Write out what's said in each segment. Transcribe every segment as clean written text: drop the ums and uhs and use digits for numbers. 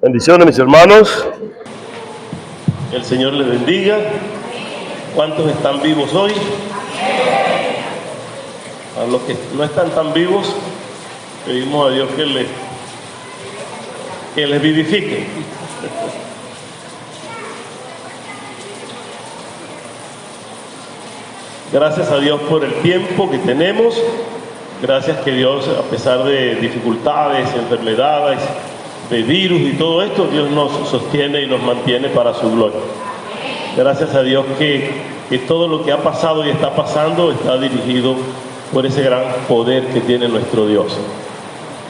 Bendiciones, mis hermanos. El Señor les bendiga. ¿Cuántos están vivos hoy? A los que no están tan vivos, pedimos a Dios que les vivifique. Gracias a Dios por el tiempo que tenemos. Gracias que Dios, a pesar de dificultades, enfermedades, de virus y todo esto, Dios nos sostiene y nos mantiene para su gloria. Gracias a Dios que todo lo que ha pasado y está pasando está dirigido por ese gran poder que tiene nuestro Dios.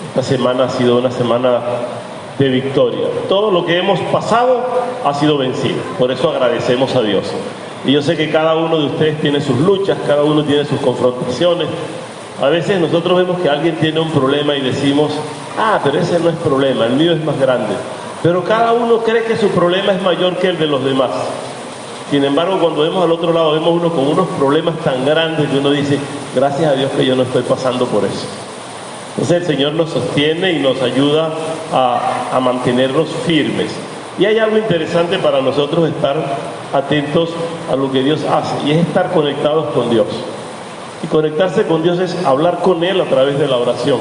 Esta semana ha sido una semana de victoria. Todo lo que hemos pasado ha sido vencido. Por eso agradecemos a Dios. Y yo sé que cada uno de ustedes tiene sus luchas, cada uno tiene sus confrontaciones. A veces nosotros vemos que alguien tiene un problema y decimos, pero ese no es problema, el mío es más grande. Pero cada uno cree que su problema es mayor que el de los demás. Sin embargo, cuando vemos al otro lado, vemos uno con unos problemas tan grandes que uno dice, gracias a Dios que yo no estoy pasando por eso. Entonces el Señor nos sostiene y nos ayuda a mantenernos firmes. Y hay algo interesante para nosotros estar atentos a lo que Dios hace, y es estar conectados con Dios. Y conectarse con Dios es hablar con Él a través de la oración.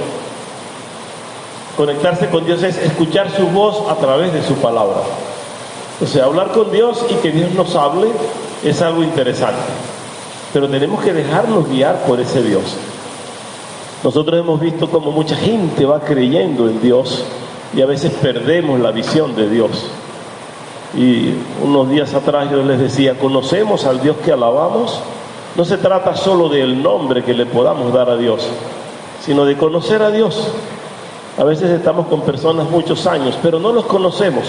Conectarse con Dios es escuchar su voz a través de su palabra. O sea, hablar con Dios y que Dios nos hable es algo interesante. Pero tenemos que dejarnos guiar por ese Dios. Nosotros hemos visto cómo mucha gente va creyendo en Dios y a veces perdemos la visión de Dios. Y unos días atrás yo les decía, ¿conocemos al Dios que alabamos? No se trata solo del nombre que le podamos dar a Dios, sino de conocer a Dios. A veces estamos con personas muchos años, pero no los conocemos.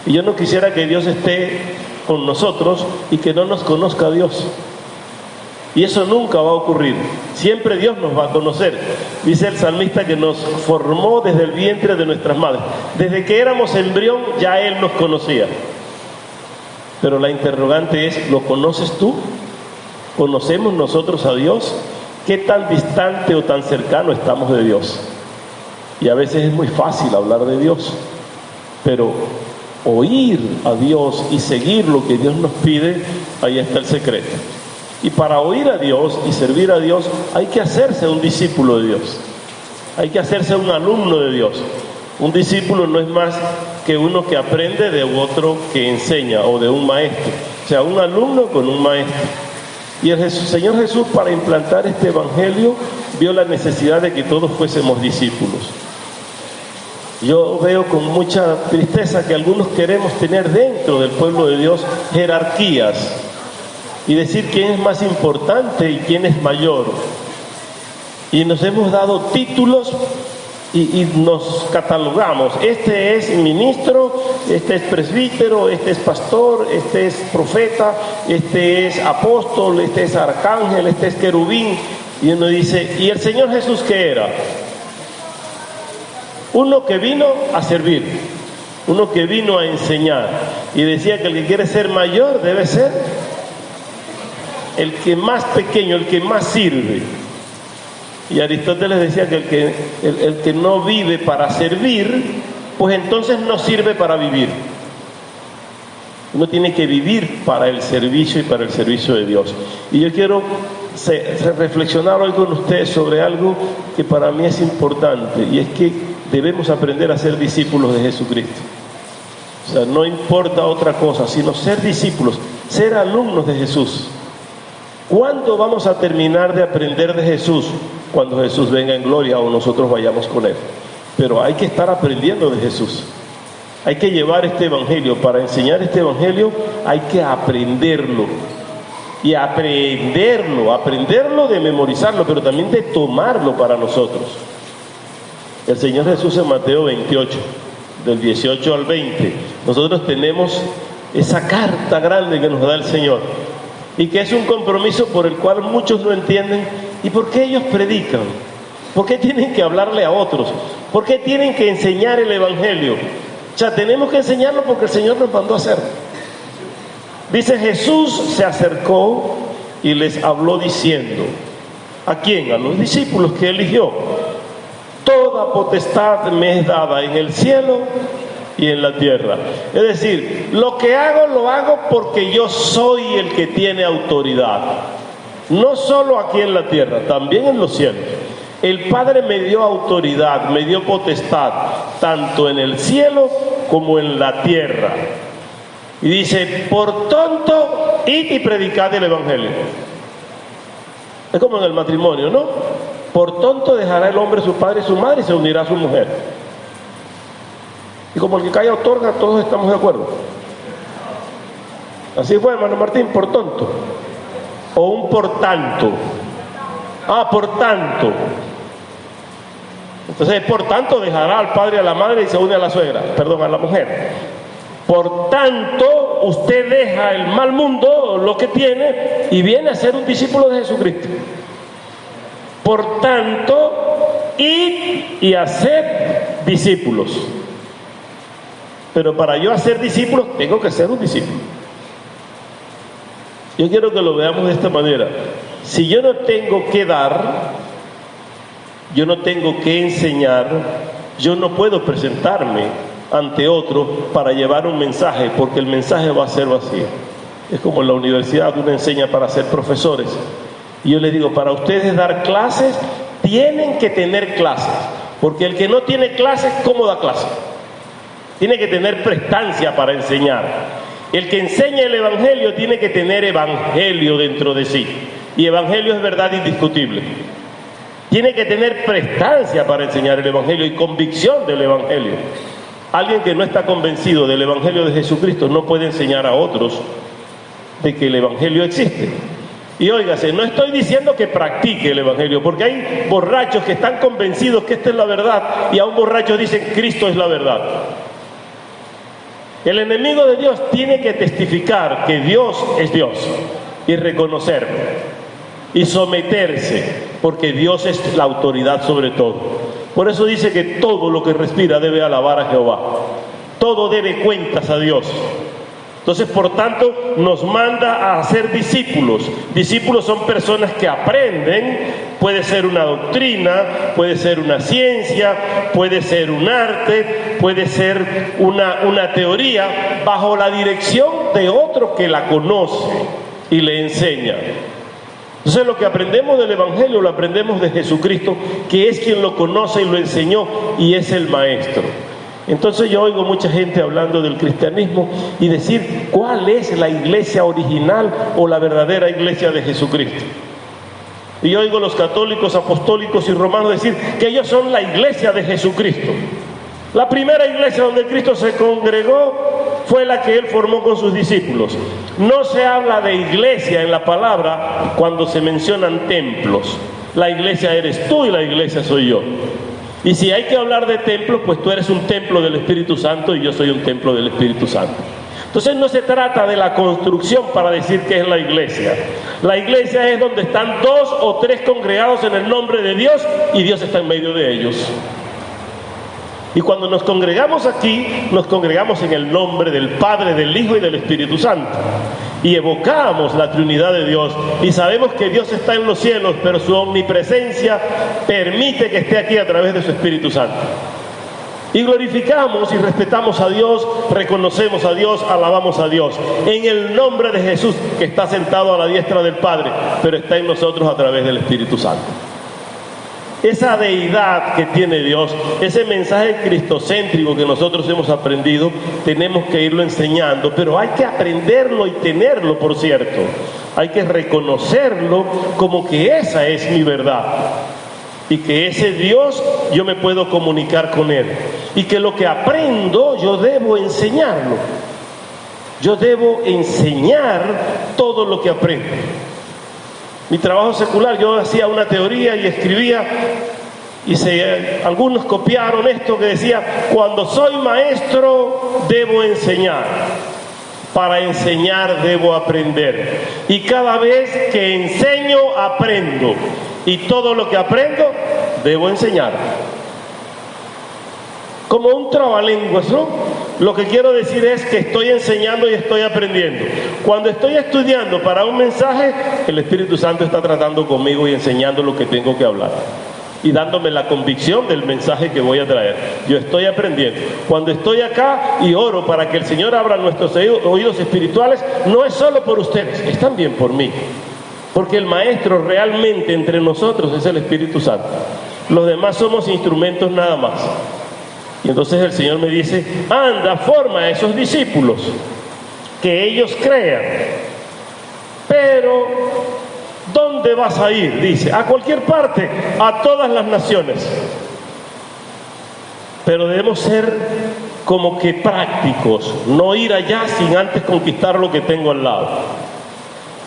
Y yo no quisiera que Dios esté con nosotros y que no nos conozca a Dios. Y eso nunca va a ocurrir. Siempre Dios nos va a conocer. Dice el salmista que nos formó desde el vientre de nuestras madres. Desde que éramos embrión ya Él nos conocía. Pero la interrogante es, ¿lo conoces tú? ¿Conocemos nosotros a Dios? ¿Qué tan distante o tan cercano estamos de Dios? Y a veces es muy fácil hablar de Dios, pero oír a Dios y seguir lo que Dios nos pide, ahí está el secreto. Y para oír a Dios y servir a Dios hay que hacerse un discípulo de Dios. Hay que hacerse un alumno de Dios. Un discípulo no es más que uno que aprende de otro que enseña, o de un maestro. O sea, un alumno con un maestro. Y el Señor Jesús, para implantar este evangelio, vio la necesidad de que todos fuésemos discípulos. Yo veo con mucha tristeza que algunos queremos tener dentro del pueblo de Dios jerarquías y decir quién es más importante y quién es mayor. Y nos hemos dado títulos y nos catalogamos. Este es ministro, este es presbítero, este es pastor, este es profeta, este es apóstol, este es arcángel, este es querubín. Y uno dice, ¿y el Señor Jesús qué era? Uno que vino a servir, uno que vino a enseñar. Y decía que el que quiere ser mayor debe ser el que más pequeño, el que más sirve. Y Aristóteles decía que el que no vive para servir, pues entonces no sirve para vivir. Uno tiene que vivir para el servicio y para el servicio de Dios. Y yo quiero reflexionar hoy con ustedes sobre algo que para mí es importante, y es que debemos aprender a ser discípulos de Jesucristo. O sea, no importa otra cosa, sino ser discípulos, ser alumnos de Jesús. ¿Cuándo vamos a terminar de aprender de Jesús? Cuando Jesús venga en gloria o nosotros vayamos con Él. Pero hay que estar aprendiendo de Jesús. Hay que llevar este evangelio. Para enseñar este evangelio hay que aprenderlo. Y aprenderlo de memorizarlo, pero también de tomarlo para nosotros. El Señor Jesús en Mateo 28, del 18 al 20, nosotros tenemos esa carta grande que nos da el Señor. Y que es un compromiso por el cual muchos no entienden. ¿Y por qué ellos predican? ¿Por qué tienen que hablarle a otros? ¿Por qué tienen que enseñar el evangelio? O sea, tenemos que enseñarlo porque el Señor nos mandó a hacerlo. Dice, Jesús se acercó y les habló diciendo, ¿a quién? A los discípulos que eligió. Toda toda potestad me es dada en el cielo y en la tierra. Es decir, lo que hago, lo hago porque yo soy el que tiene autoridad. No solo aquí en la tierra, también en los cielos. El Padre me dio autoridad, me dio potestad, tanto en el cielo como en la tierra. Y dice, por tanto, id y predicad el Evangelio. Es como en el matrimonio, ¿no? Por tanto dejará el hombre su padre y su madre y se unirá a su mujer. Y como el que calla otorga, todos estamos de acuerdo. Así fue, hermano Martín, por tonto. O un por tanto. Por tanto. Entonces, por tanto, dejará al padre y a la madre y se une a la suegra, perdón, a la mujer. Por tanto, usted deja el mal mundo, lo que tiene, y viene a ser un discípulo de Jesucristo. Por tanto, id y haced discípulos. Pero para yo hacer discípulos, tengo que ser un discípulo. Yo quiero que lo veamos de esta manera. Si yo no tengo que dar, yo no tengo que enseñar, yo no puedo presentarme ante otro para llevar un mensaje, porque el mensaje va a ser vacío. Es como en la universidad, uno enseña para ser profesores. Y yo les digo, para ustedes dar clases, tienen que tener clases, porque el que no tiene clases, ¿cómo da clases? Tiene que tener prestancia para enseñar. El que enseña el Evangelio tiene que tener Evangelio dentro de sí. Y Evangelio es verdad indiscutible. Tiene que tener prestancia para enseñar el Evangelio y convicción del Evangelio. Alguien que no está convencido del Evangelio de Jesucristo no puede enseñar a otros de que el Evangelio existe. Y óigase, no estoy diciendo que practique el Evangelio, porque hay borrachos que están convencidos que esta es la verdad y a un borracho dicen Cristo es la verdad. El enemigo de Dios tiene que testificar que Dios es Dios y reconocerlo y someterse, porque Dios es la autoridad sobre todo. Por eso dice que todo lo que respira debe alabar a Jehová. Todo debe cuentas a Dios. Entonces, por tanto, nos manda a hacer discípulos. Discípulos son personas que aprenden, puede ser una doctrina, puede ser una ciencia, puede ser un arte, puede ser una teoría, bajo la dirección de otro que la conoce y le enseña. Entonces, lo que aprendemos del Evangelio lo aprendemos de Jesucristo, que es quien lo conoce y lo enseñó y es el Maestro. Entonces yo oigo mucha gente hablando del cristianismo y decir cuál es la iglesia original o la verdadera iglesia de Jesucristo. Y yo oigo los católicos, apostólicos y romanos decir que ellos son la iglesia de Jesucristo. La primera iglesia donde Cristo se congregó fue la que Él formó con sus discípulos. No se habla de iglesia en la palabra cuando se mencionan templos. La iglesia eres tú y la iglesia soy yo. Y si hay que hablar de templos, pues tú eres un templo del Espíritu Santo y yo soy un templo del Espíritu Santo. Entonces no se trata de la construcción para decir que es la iglesia. La iglesia es donde están 2 o 3 congregados en el nombre de Dios y Dios está en medio de ellos. Y cuando nos congregamos aquí, nos congregamos en el nombre del Padre, del Hijo y del Espíritu Santo. Y evocamos la Trinidad de Dios. Y sabemos que Dios está en los cielos, pero su omnipresencia permite que esté aquí a través de su Espíritu Santo. Y glorificamos y respetamos a Dios, reconocemos a Dios, alabamos a Dios. En el nombre de Jesús, que está sentado a la diestra del Padre, pero está en nosotros a través del Espíritu Santo. Esa deidad que tiene Dios, ese mensaje cristocéntrico que nosotros hemos aprendido, tenemos que irlo enseñando, pero hay que aprenderlo y tenerlo, por cierto. Hay que reconocerlo como que esa es mi verdad. Y que ese Dios yo me puedo comunicar con Él. Y que lo que aprendo yo debo enseñarlo. Yo debo enseñar todo lo que aprendo. Mi trabajo secular, yo hacía una teoría y escribía, y algunos copiaron esto que decía, cuando soy maestro debo enseñar, para enseñar debo aprender, y cada vez que enseño aprendo, y todo lo que aprendo debo enseñar. Como un trabalenguas, ¿no? Lo que quiero decir es que estoy enseñando y estoy aprendiendo. Cuando estoy estudiando para un mensaje, el Espíritu Santo está tratando conmigo y enseñando lo que tengo que hablar. y dándome la convicción del mensaje que voy a traer. Yo estoy aprendiendo. Cuando estoy acá y oro para que el Señor abra nuestros oídos espirituales, no es solo por ustedes, es también por mí. Porque el maestro realmente entre nosotros es el Espíritu Santo. Los demás somos instrumentos nada más. Y entonces el Señor me dice, anda, forma a esos discípulos, que ellos crean. Pero, ¿dónde vas a ir? Dice, a cualquier parte, a todas las naciones. Pero debemos ser como que prácticos, no ir allá sin antes conquistar lo que tengo al lado.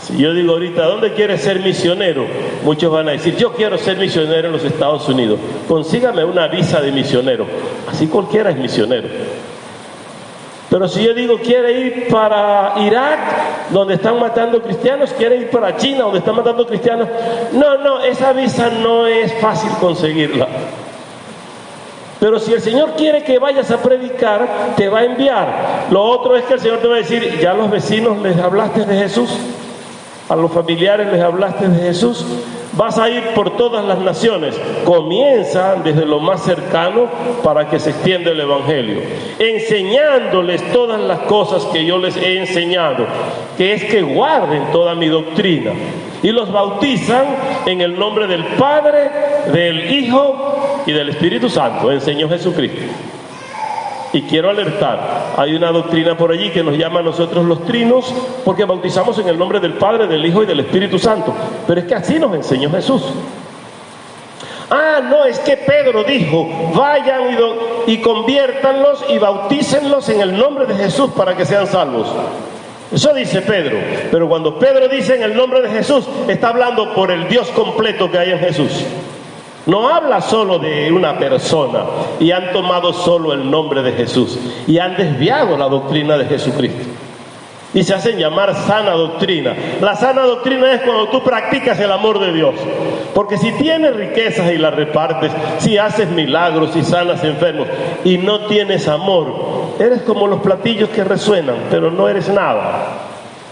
Si yo digo ahorita, ¿dónde quieres ser misionero? Muchos van a decir, yo quiero ser misionero en los Estados Unidos. Consígame una visa de misionero. Así cualquiera es misionero. Pero si yo digo, quiere ir para Irak, donde están matando cristianos, quiere ir para China, donde están matando cristianos. No, esa visa no es fácil conseguirla. Pero si el Señor quiere que vayas a predicar, te va a enviar. Lo otro es que el Señor te va a decir, ¿ya a los vecinos les hablaste de Jesús? ¿A los familiares les hablaste de Jesús? Vas a ir por todas las naciones. Comienza desde lo más cercano para que se extienda el Evangelio, enseñándoles todas las cosas que yo les he enseñado, que es que guarden toda mi doctrina. Y los bautizan en el nombre del Padre, del Hijo y del Espíritu Santo, enseñó Jesucristo. Y quiero alertar, hay una doctrina por allí que nos llama a nosotros los trinos, porque bautizamos en el nombre del Padre, del Hijo y del Espíritu Santo. Pero es que así nos enseñó Jesús. No, es que Pedro dijo, vayan y conviértanlos y bautícenlos en el nombre de Jesús para que sean salvos. Eso dice Pedro. Pero cuando Pedro dice en el nombre de Jesús, está hablando por el Dios completo que hay en Jesús. No habla solo de una persona y han tomado solo el nombre de Jesús y han desviado la doctrina de Jesucristo y se hacen llamar sana doctrina. La sana doctrina es cuando tú practicas el amor de Dios, porque si tienes riquezas y las repartes, si haces milagros, si sanas enfermos y no tienes amor, eres como los platillos que resuenan, pero no eres nada.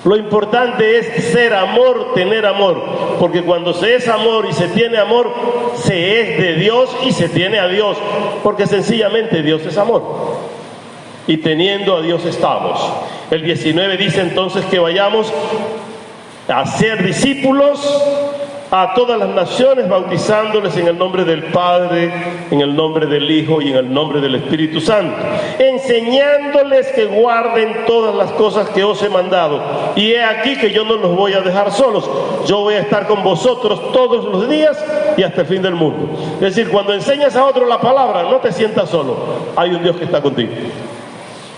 Lo importante es ser amor, tener amor, porque cuando se es amor y se tiene amor, se es de Dios y se tiene a Dios, porque sencillamente Dios es amor. Y teniendo a Dios estamos. El 19 dice entonces que vayamos a ser discípulos a todas las naciones, bautizándoles en el nombre del Padre, en el nombre del Hijo y en el nombre del Espíritu Santo, enseñándoles que guarden todas las cosas que os he mandado. Y he aquí que yo no los voy a dejar solos, yo voy a estar con vosotros todos los días y hasta el fin del mundo. Es decir, cuando enseñas a otro la palabra, no te sientas solo, hay un Dios que está contigo.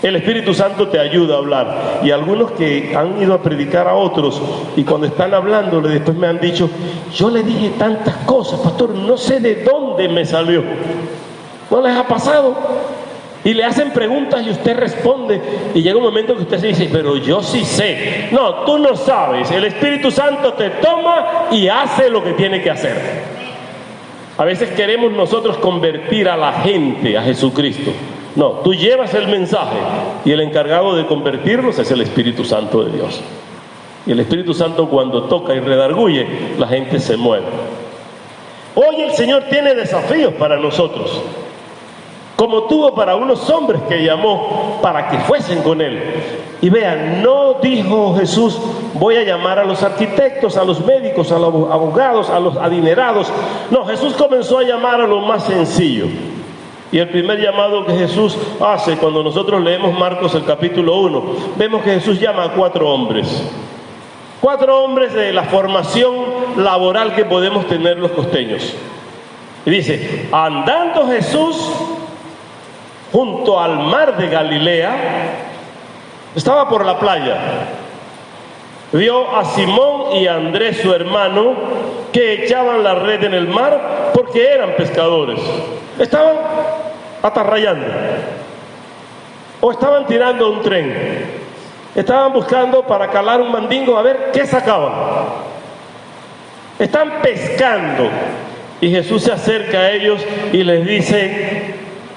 El Espíritu Santo te ayuda a hablar. Y algunos que han ido a predicar a otros y cuando están hablándole después me han dicho, yo le dije tantas cosas, pastor, no sé de dónde me salió. ¿No les ha pasado? Y le hacen preguntas y usted responde y llega un momento que usted se dice, pero yo sí sé. No, tú no sabes. El Espíritu Santo te toma y hace lo que tiene que hacer. A veces queremos nosotros convertir a la gente a Jesucristo. No, tú llevas el mensaje y el encargado de convertirlos es el Espíritu Santo de Dios. Y el Espíritu Santo cuando toca y redarguye, la gente se mueve. Hoy el Señor tiene desafíos para nosotros, como tuvo para unos hombres que llamó para que fuesen con Él. Y vean, no dijo Jesús, voy a llamar a los arquitectos, a los médicos, a los abogados, a los adinerados. No, Jesús comenzó a llamar a lo más sencillo. Y el primer llamado que Jesús hace, cuando nosotros leemos Marcos el capítulo 1, vemos que Jesús llama a 4 hombres. 4 hombres de la formación laboral que podemos tener los costeños. Y dice, andando Jesús junto al mar de Galilea, estaba por la playa, vio a Simón y a Andrés su hermano que echaban la red en el mar porque eran pescadores. Estaban atarrayando o estaban tirando un tren, estaban buscando para calar un mandingo a ver qué sacaban. Están pescando y Jesús se acerca a ellos y les dice,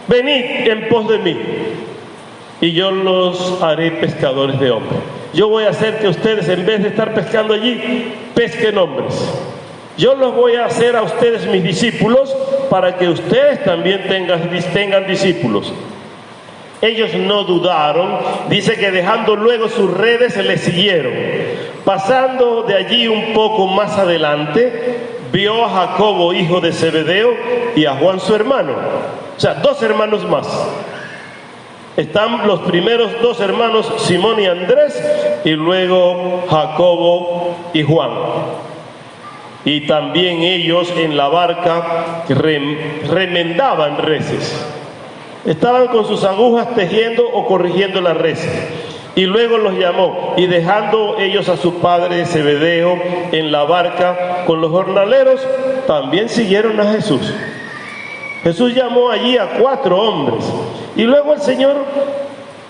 venid en pos de mí y yo los haré pescadores de hombres. Yo voy a hacer que ustedes, en vez de estar pescando allí, pesquen hombres. Yo los voy a hacer a ustedes mis discípulos para que ustedes también tengan discípulos. Ellos no dudaron, dice que dejando luego sus redes le siguieron. Pasando de allí un poco más adelante, vio a Jacobo, hijo de Zebedeo, y a Juan su hermano. O sea, 2 hermanos más. Están los primeros 2 hermanos, Simón y Andrés, y luego Jacobo y Juan. Y también ellos en la barca remendaban reses. Estaban con sus agujas tejiendo o corrigiendo las reses. Y luego los llamó, y dejando ellos a su padre Zebedeo en la barca con los jornaleros, también siguieron a Jesús. Jesús llamó allí a 4 hombres. Y luego el Señor,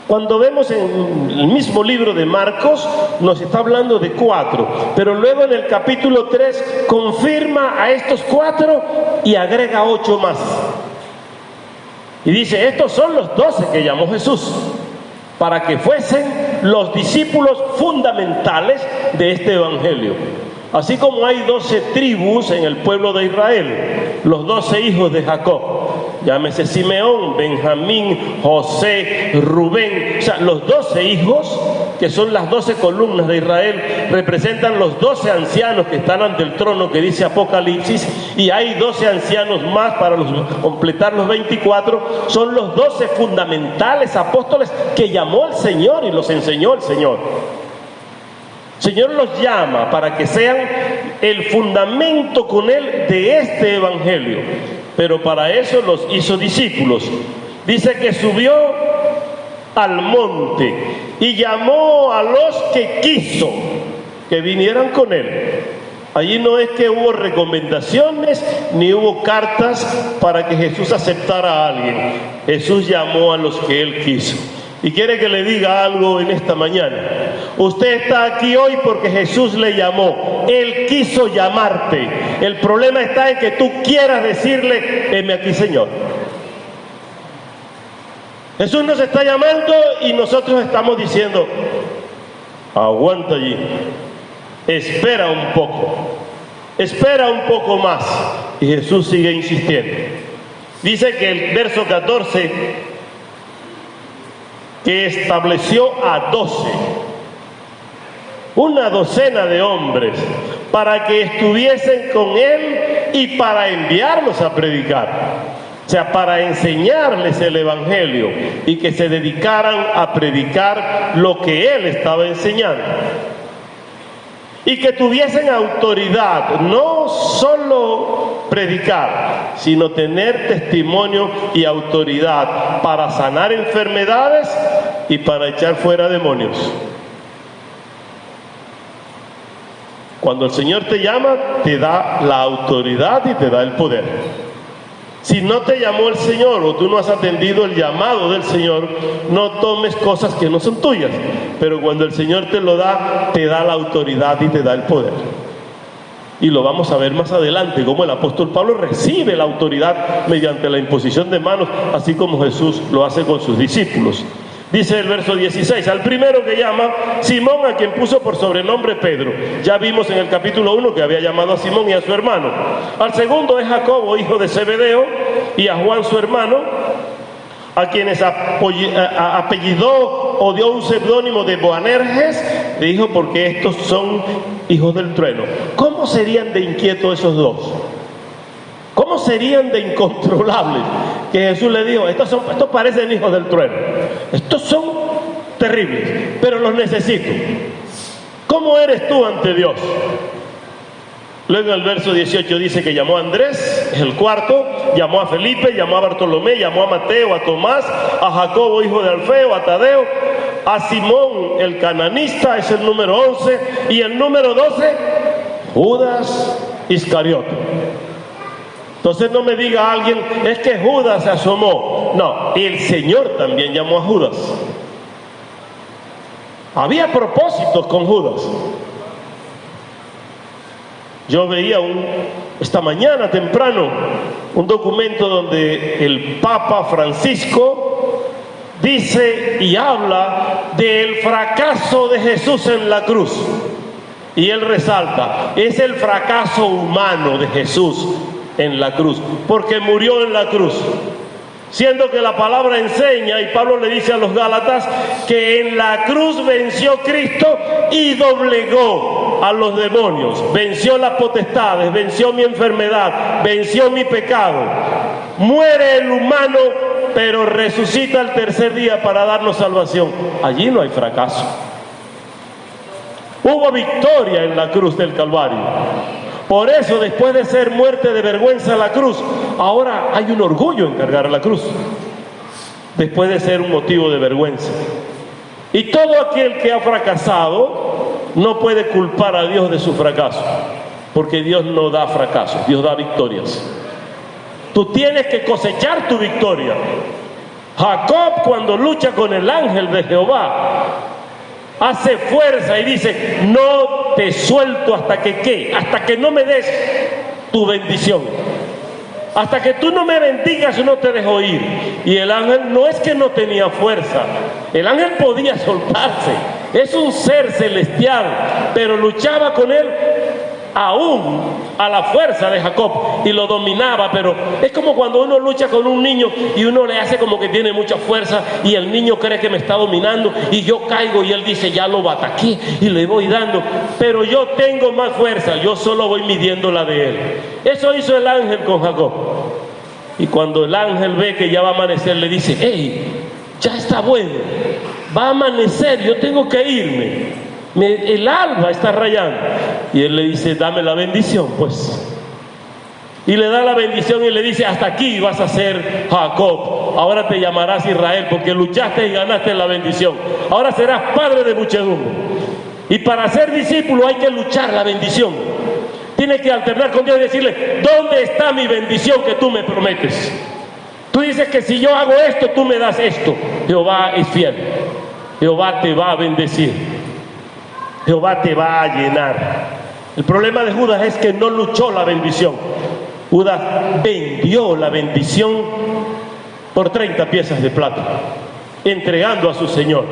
cuando vemos en el mismo libro de Marcos, nos está hablando de 4. Pero luego en el capítulo 3 confirma a estos 4 y agrega 8 más. Y dice, estos son los 12 que llamó Jesús, para que fuesen los discípulos fundamentales de este evangelio. Así como hay 12 tribus en el pueblo de Israel, los 12 hijos de Jacob, llámese Simeón, Benjamín, José, Rubén, o sea, los 12 hijos, que son las 12 columnas de Israel, representan los 12 ancianos que están ante el trono que dice Apocalipsis, y hay 12 ancianos más para completar los 24, son los 12 fundamentales apóstoles que llamó el Señor y los enseñó el Señor. El Señor los llama para que sean el fundamento con Él de este evangelio, pero para eso los hizo discípulos. Dice que subió al monte y llamó a los que quiso que vinieran con Él. Allí no es que hubo recomendaciones ni hubo cartas para que Jesús aceptara a alguien. Jesús llamó a los que Él quiso. Y quiere que le diga algo en esta mañana. Usted está aquí hoy porque Jesús le llamó. Él quiso llamarte. El problema está en que tú quieras decirle, heme aquí, Señor. Jesús nos está llamando y nosotros estamos diciendo, aguanta allí. Espera un poco. Espera un poco más. Y Jesús sigue insistiendo. Dice que el verso 14... que estableció a 12, una docena de hombres, para que estuviesen con Él y para enviarlos a predicar. O sea, para enseñarles el Evangelio y que se dedicaran a predicar lo que Él estaba enseñando. Y que tuviesen autoridad, no solo predicar, sino tener testimonio y autoridad para sanar enfermedades y para echar fuera demonios. Cuando el Señor te llama, te da la autoridad y te da el poder. Si no te llamó el Señor o tú no has atendido el llamado del Señor, no tomes cosas que no son tuyas. Pero cuando el Señor te lo da, te da la autoridad y te da el poder. Y lo vamos a ver más adelante, cómo el apóstol Pablo recibe la autoridad mediante la imposición de manos, así como Jesús lo hace con sus discípulos. Dice el verso 16, al primero que llama, Simón, a quien puso por sobrenombre Pedro. Ya vimos en el capítulo 1 que había llamado a Simón y a su hermano. Al segundo es Jacobo, hijo de Zebedeo, y a Juan su hermano, a quienes apellidó o dio un seudónimo de Boanerges, dijo porque estos son hijos del trueno. ¿Cómo serían de inquietos esos dos? ¿Cómo serían de incontrolables? Que Jesús le dijo, estos parecen hijos del trueno. Estos son terribles, pero los necesito. ¿Cómo eres tú ante Dios? Luego en el verso 18 dice que llamó a Andrés, es el cuarto, llamó a Felipe, llamó a Bartolomé, llamó a Mateo, a Tomás, a Jacobo, hijo de Alfeo, a Tadeo, a Simón el cananista, es el número 11, y el número 12, Judas Iscariote. Entonces no me diga alguien, es que Judas se asomó. No, el Señor también llamó a Judas. Había propósitos con Judas. Yo veía esta mañana temprano un documento donde el Papa Francisco dice y habla del fracaso de Jesús en la cruz. Y él resalta, es el fracaso humano de Jesús en la cruz, porque murió en la cruz. Siendo que la palabra enseña, y Pablo le dice a los Gálatas, que en la cruz venció Cristo y doblegó a los demonios, venció las potestades, venció mi enfermedad, venció mi pecado. Muere el humano, pero resucita al tercer día para darnos salvación. Allí no hay fracaso. Hubo victoria en la cruz del Calvario. Por eso, después de ser muerte de vergüenza la cruz, ahora hay un orgullo en cargar la cruz, después de ser un motivo de vergüenza. Y todo aquel que ha fracasado no puede culpar a Dios de su fracaso, porque Dios no da fracasos, Dios da victorias. Tú tienes que cosechar tu victoria. Jacob, cuando lucha con el ángel de Jehová, hace fuerza y dice: no te suelto hasta que ¿qué? Hasta que no me des tu bendición, hasta que tú no me bendigas no te dejo ir. Y el ángel no es que no tenía fuerza, el ángel podía soltarse, es un ser celestial, pero luchaba con él aún a la fuerza de Jacob y lo dominaba. Pero es como cuando uno lucha con un niño y uno le hace como que tiene mucha fuerza y el niño cree que me está dominando y yo caigo y él dice: ya lo bataqué y le voy dando, pero yo tengo más fuerza, yo solo voy midiendo la de él. Eso hizo el ángel con Jacob. Y cuando el ángel ve que ya va a amanecer, le dice: hey, ya está bueno, va a amanecer, yo tengo que irme, el alba está rayando. Y él le dice: dame la bendición pues. Y le da la bendición y le dice: hasta aquí vas a ser Jacob, ahora te llamarás Israel, porque luchaste y ganaste la bendición, ahora serás padre de muchedumbre. Y para ser discípulo hay que luchar la bendición, tienes que alternar con Dios y decirle: ¿dónde está mi bendición que tú me prometes? Tú dices que si yo hago esto, tú me das esto. Jehová es fiel, Jehová te va a bendecir, Jehová te va a llenar. El problema de Judas es que no luchó la bendición. Judas vendió la bendición por 30 piezas de plata, entregando a su Señor.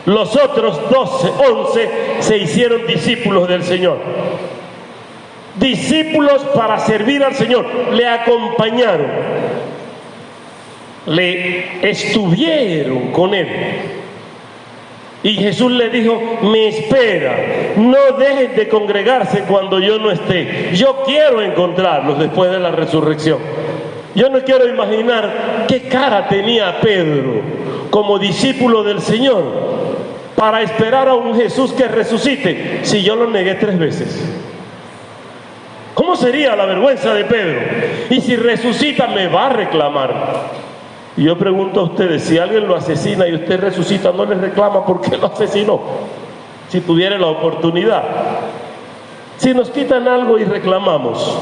Los otros 11 se hicieron discípulos del Señor. Discípulos para servir al Señor. Le acompañaron, le estuvieron con Él. Y Jesús le dijo: me espera, no dejen de congregarse cuando yo no esté. Yo quiero encontrarlos después de la resurrección. Yo no quiero imaginar qué cara tenía Pedro como discípulo del Señor para esperar a un Jesús que resucite si yo lo negué 3 veces. ¿Cómo sería la vergüenza de Pedro? Y si resucita, me va a reclamar. Y yo pregunto a ustedes: si alguien lo asesina y usted resucita, ¿no le reclama por qué lo asesinó? Si tuviera la oportunidad. Si nos quitan algo y reclamamos.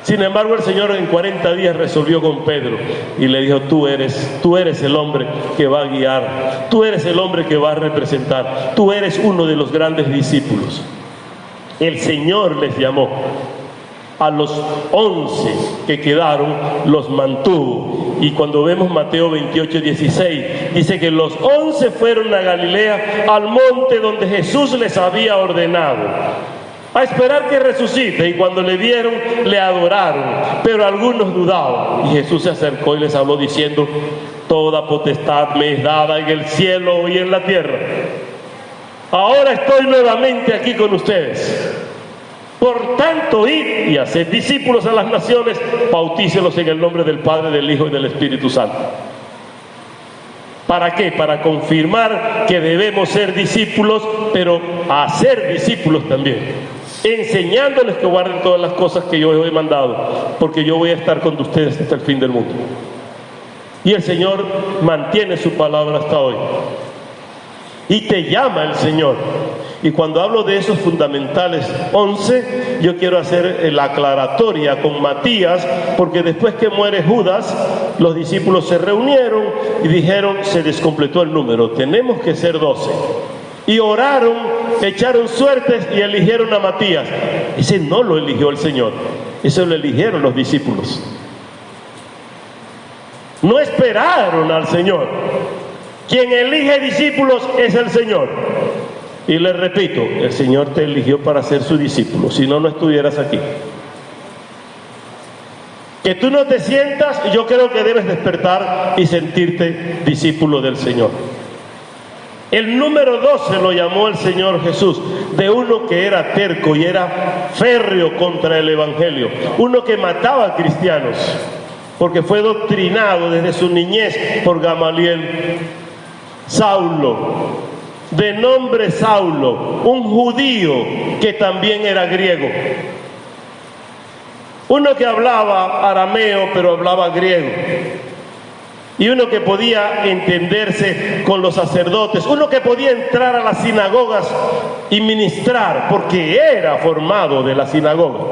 Sin embargo, el Señor en 40 días resolvió con Pedro y le dijo: tú eres el hombre que va a guiar, tú eres el hombre que va a representar, tú eres uno de los grandes discípulos. El Señor les llamó. A los 11 que quedaron los mantuvo. Y cuando vemos Mateo 28:16, dice que los 11 fueron a Galilea, al monte donde Jesús les había ordenado, a esperar que resucite. Y cuando le vieron, le adoraron, pero algunos dudaban. Y Jesús se acercó y les habló diciendo: toda potestad me es dada en el cielo y en la tierra. Ahora estoy nuevamente aquí con ustedes. Por tanto, id y haced discípulos a las naciones, bautícelos en el nombre del Padre, del Hijo y del Espíritu Santo. ¿Para qué? Para confirmar que debemos ser discípulos, pero hacer discípulos también, enseñándoles que guarden todas las cosas que yo os he mandado, porque yo voy a estar con ustedes hasta el fin del mundo. Y el Señor mantiene su palabra hasta hoy. Y te llama el Señor. Y cuando hablo de esos fundamentales 11, yo quiero hacer la aclaratoria con Matías, porque después que muere Judas, los discípulos se reunieron y dijeron: se descompletó el número, tenemos que ser 12. Y oraron, echaron suertes y eligieron a Matías. Ese no lo eligió el Señor, eso lo eligieron los discípulos. No esperaron al Señor. Quien elige discípulos es el Señor. Y les repito, el Señor te eligió para ser su discípulo, si no, no estuvieras aquí. que tú no te sientas, yo creo que debes despertar y sentirte discípulo del Señor. El número 12 lo llamó el Señor Jesús, de uno que era terco y era férreo contra el Evangelio, uno que mataba a cristianos, porque fue doctrinado desde su niñez por Gamaliel. Saulo, de nombre Saulo, un judío que también era griego, uno que hablaba arameo pero hablaba griego, y uno que podía entenderse con los sacerdotes, uno que podía entrar a las sinagogas y ministrar, porque era formado de la sinagoga.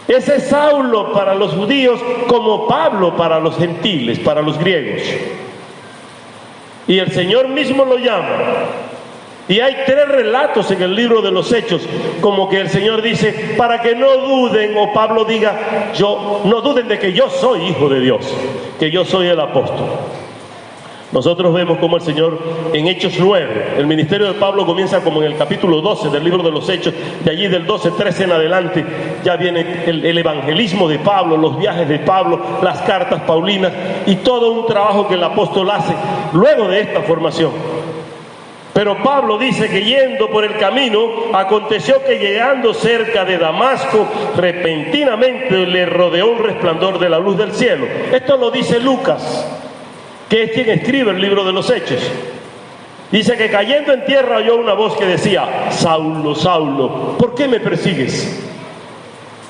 Ese Saulo para los judíos como Pablo para los gentiles, para los griegos. Y el Señor mismo lo llama. Y hay 3 relatos en el libro de los Hechos, como que el Señor dice, para que no duden, o Pablo diga, no duden de que yo soy hijo de Dios, que yo soy el apóstol. Nosotros vemos como el Señor en Hechos 9, el ministerio de Pablo comienza como en el capítulo 12 del libro de los Hechos, de allí del 12, 13 en adelante, ya viene el evangelismo de Pablo, los viajes de Pablo, las cartas paulinas y todo un trabajo que el apóstol hace luego de esta formación. Pero Pablo dice que yendo por el camino, aconteció que llegando cerca de Damasco, repentinamente le rodeó un resplandor de la luz del cielo. Esto lo dice Lucas, que es quien escribe el libro de los Hechos. Dice que cayendo en tierra oyó una voz que decía, Saulo, Saulo, ¿por qué me persigues?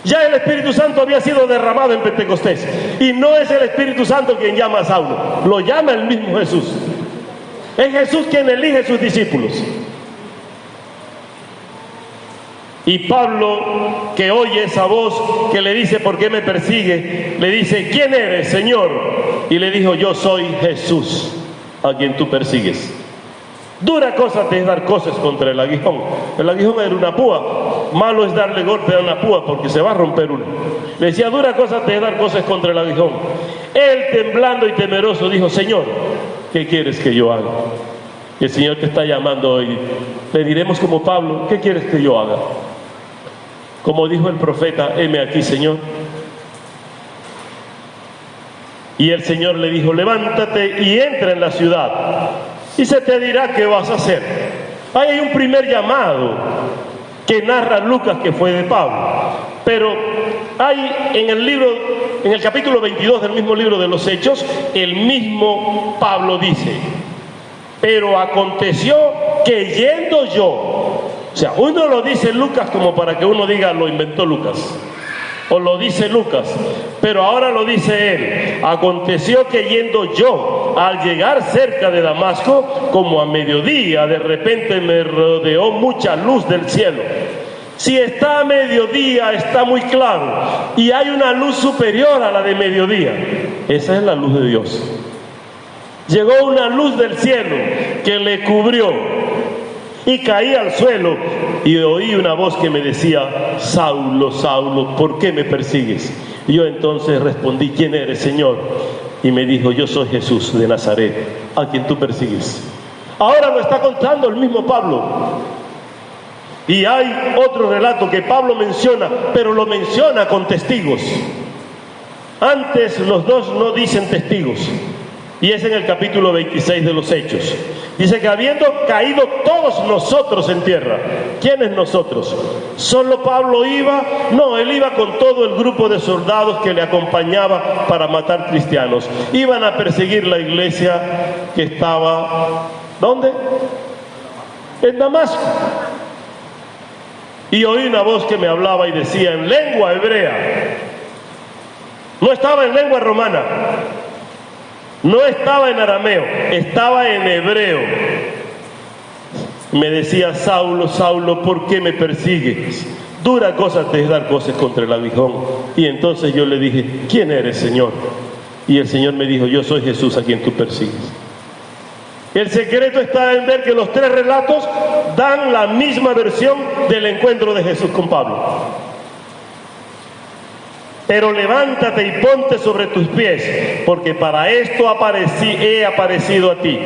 Ya el Espíritu Santo había sido derramado en Pentecostés, y no es el Espíritu Santo quien llama a Saulo, lo llama el mismo Jesús. Es Jesús quien elige sus discípulos. Y Pablo, que oye esa voz que le dice, ¿por qué me persigue?, le dice, ¿quién eres, Señor? Y le dijo, yo soy Jesús, a quien tú persigues. Dura cosa te es dar cosas contra el aguijón. El aguijón era una púa. Malo es darle golpe a una púa porque se va a romper una. Le decía, dura cosa te es dar cosas contra el aguijón. Él, temblando y temeroso, dijo, Señor, ¿qué quieres que yo haga? Y el Señor te está llamando hoy. Le diremos como Pablo, ¿qué quieres que yo haga? Como dijo el profeta, heme aquí, Señor. Y el Señor le dijo, levántate y entra en la ciudad, y se te dirá qué vas a hacer. Ahí hay un primer llamado que narra Lucas, que fue de Pablo. Pero hay en el capítulo 22 del mismo libro de los Hechos, el mismo Pablo dice, pero aconteció que yendo yo, o sea, uno lo dice Lucas como para que uno diga, lo inventó Lucas, o lo dice Lucas, pero ahora lo dice él. Aconteció que yendo yo, al llegar cerca de Damasco, como a mediodía, de repente me rodeó mucha luz del cielo. Si está a mediodía, está muy claro, y hay una luz superior a la de mediodía. Esa es la luz de Dios. Llegó una luz del cielo que le cubrió, y caí al suelo y oí una voz que me decía, Saulo, Saulo, ¿por qué me persigues? Y yo entonces respondí, ¿quién eres, Señor? Y me dijo, yo soy Jesús de Nazaret, a quien tú persigues. Ahora lo está contando el mismo Pablo. Y hay otro relato que Pablo menciona, pero lo menciona con testigos. Antes los dos no dicen testigos. Y es en el capítulo 26 de los Hechos. Dice que habiendo caído todos nosotros en tierra. ¿Quiénes nosotros? ¿Solo Pablo iba? No, él iba con todo el grupo de soldados que le acompañaba para matar cristianos. Iban a perseguir la iglesia que estaba, ¿dónde? En Damasco. Y oí una voz que me hablaba y decía en lengua hebrea. No estaba en lengua romana. No estaba en arameo, estaba en hebreo. Me decía, Saulo, Saulo, ¿por qué me persigues? Dura cosa te es dar cosas contra el aguijón. Y entonces yo le dije, ¿quién eres, Señor? Y el Señor me dijo, yo soy Jesús a quien tú persigues. El secreto está en ver que los 3 relatos dan la misma versión del encuentro de Jesús con Pablo. Pero levántate y ponte sobre tus pies, porque para esto he aparecido a ti,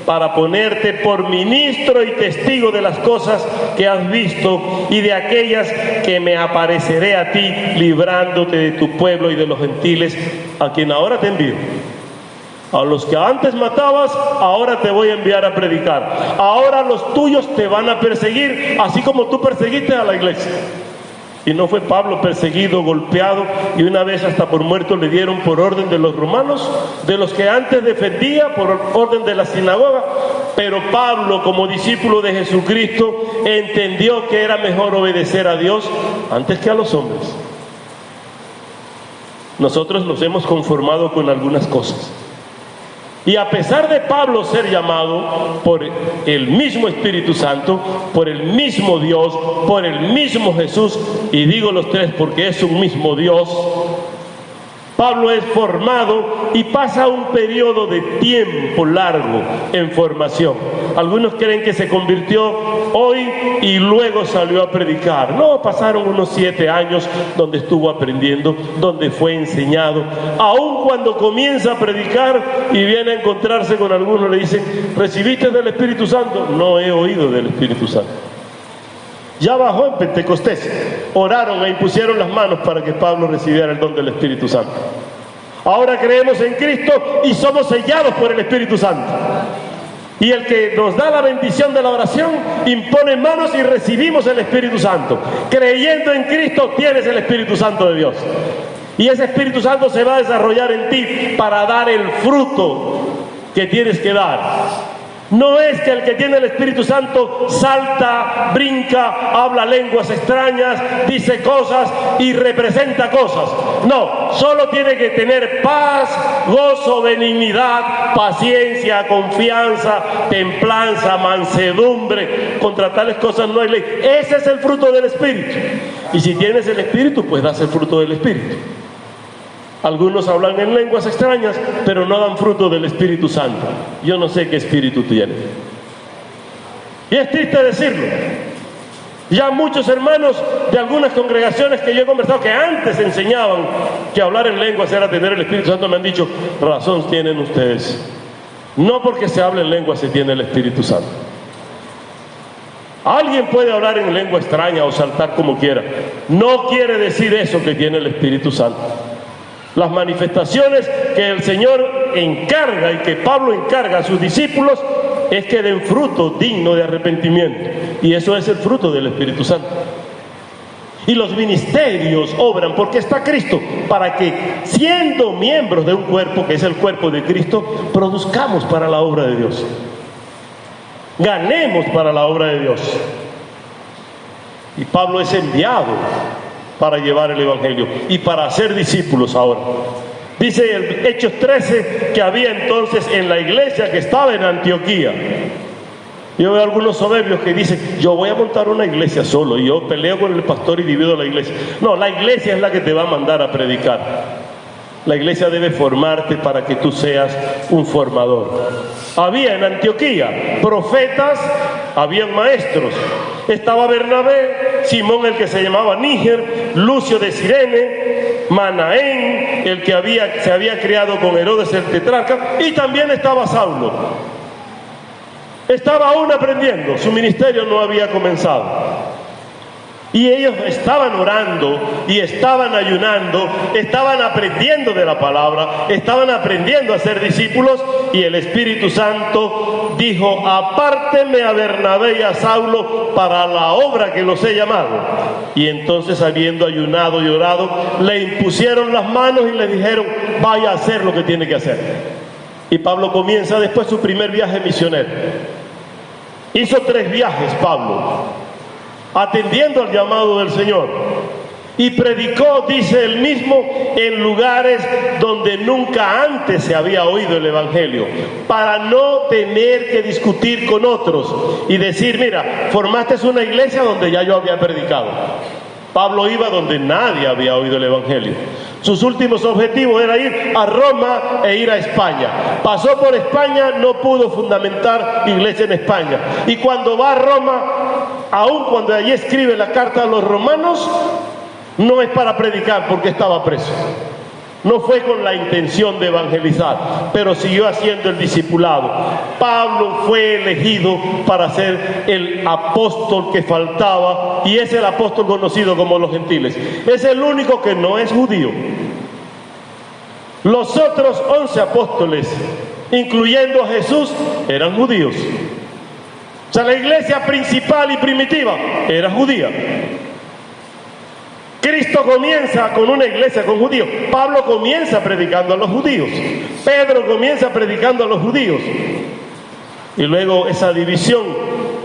para ponerte por ministro y testigo de las cosas que has visto y de aquellas que me apareceré a ti, librándote de tu pueblo y de los gentiles, a quien ahora te envío. A los que antes matabas, ahora te voy a enviar a predicar. Ahora los tuyos te van a perseguir, así como tú perseguiste a la iglesia. Y no fue Pablo perseguido, golpeado, y una vez hasta por muerto le dieron por orden de los romanos, de los que antes defendía por orden de la sinagoga. Pero Pablo, como discípulo de Jesucristo, entendió que era mejor obedecer a Dios antes que a los hombres. Nosotros nos hemos conformado con algunas cosas. Y a pesar de Pablo ser llamado por el mismo Espíritu Santo, por el mismo Dios, por el mismo Jesús, y digo los tres porque es un mismo Dios, Pablo es formado y pasa un periodo de tiempo largo en formación. Algunos creen que se convirtió hoy y luego salió a predicar. No, pasaron unos 7 años donde estuvo aprendiendo, donde fue enseñado. Aun cuando comienza a predicar y viene a encontrarse con algunos, le dicen: ¿recibiste del Espíritu Santo? No he oído del Espíritu Santo. Ya bajó en Pentecostés, oraron e impusieron las manos para que Pablo recibiera el don del Espíritu Santo. Ahora creemos en Cristo y somos sellados por el Espíritu Santo. Y el que nos da la bendición de la oración impone manos y recibimos el Espíritu Santo. Creyendo en Cristo tienes el Espíritu Santo de Dios. Y ese Espíritu Santo se va a desarrollar en ti para dar el fruto que tienes que dar. No es que el que tiene el Espíritu Santo salta, brinca, habla lenguas extrañas, dice cosas y representa cosas. No, solo tiene que tener paz, gozo, benignidad, paciencia, confianza, templanza, mansedumbre. Contra tales cosas no hay ley. Ese es el fruto del Espíritu. Y si tienes el Espíritu, pues das el fruto del Espíritu. Algunos hablan en lenguas extrañas, pero no dan fruto del Espíritu Santo. Yo no sé qué espíritu tienen. Y es triste decirlo. Ya muchos hermanos de algunas congregaciones que yo he conversado, que antes enseñaban que hablar en lenguas era tener el Espíritu Santo, me han dicho: razón tienen ustedes. No porque se hable en lenguas se tiene el Espíritu Santo. Alguien puede hablar en lengua extraña o saltar como quiera. No quiere decir eso que tiene el Espíritu Santo. Las manifestaciones que el Señor encarga y que Pablo encarga a sus discípulos es que den fruto digno de arrepentimiento. Y eso es el fruto del Espíritu Santo. Y los ministerios obran porque está Cristo, para que, siendo miembros de un cuerpo, que es el cuerpo de Cristo, produzcamos para la obra de Dios. Ganemos para la obra de Dios. Y Pablo es enviado para llevar el Evangelio y para hacer discípulos ahora. Dice el Hechos 13 que había entonces en la iglesia que estaba en Antioquía. Yo veo algunos soberbios que dicen: yo voy a montar una iglesia solo y yo peleo con el pastor y divido la iglesia. No, la iglesia es la que te va a mandar a predicar. La iglesia debe formarte para que tú seas un formador. Había en Antioquía profetas, habían maestros. Estaba Bernabé, Simón el que se llamaba Níger, Lucio de Cirene, Manaén, el que se había criado con Herodes el tetrarca, y también estaba Saulo. Estaba aún aprendiendo, su ministerio no había comenzado. Y ellos estaban orando y estaban ayunando, estaban aprendiendo de la palabra, estaban aprendiendo a ser discípulos, y el Espíritu Santo dijo: apártenme a Bernabé y a Saulo para la obra que los he llamado. Y entonces, habiendo ayunado y orado, le impusieron las manos y le dijeron: vaya a hacer lo que tiene que hacer. Y Pablo comienza después su primer viaje misionero. Hizo 3 viajes Pablo, atendiendo al llamado del Señor, y predicó, dice él mismo, en lugares donde nunca antes se había oído el Evangelio, para no tener que discutir con otros y decir: mira, formaste una iglesia donde ya yo había predicado. Pablo iba donde nadie había oído el Evangelio. Sus últimos objetivos era ir a Roma e ir a España. Pasó por España, no pudo fundamentar iglesia en España. Y cuando va a Roma, aun cuando allí escribe la carta a los romanos, No es para predicar porque estaba preso. No fue con la intención de evangelizar, pero siguió haciendo el discipulado. Pablo fue elegido para ser el apóstol que faltaba, y es el apóstol conocido como los gentiles. Es el único que no es judío. Los otros 11 apóstoles, incluyendo a Jesús, eran judíos. O sea, la iglesia principal y primitiva era judía. Cristo comienza con una iglesia con judíos. Pablo comienza predicando a los judíos. Pedro comienza predicando a los judíos. Y luego esa división,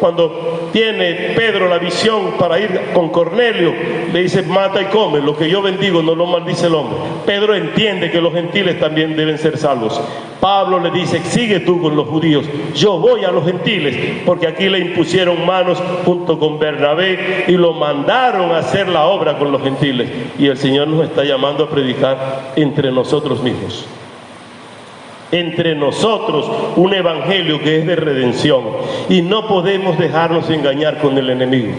cuando tiene Pedro la visión para ir con Cornelio, le dice: mata y come, lo que yo bendigo no lo maldice el hombre. Pedro entiende que los gentiles también deben ser salvos. Pablo le dice: sigue tú con los judíos, yo voy a los gentiles, porque aquí le impusieron manos junto con Bernabé y lo mandaron a hacer la obra con los gentiles. Y el Señor nos está llamando a predicar entre nosotros mismos. Entre nosotros un evangelio que es de redención, y no podemos dejarnos engañar con el enemigo.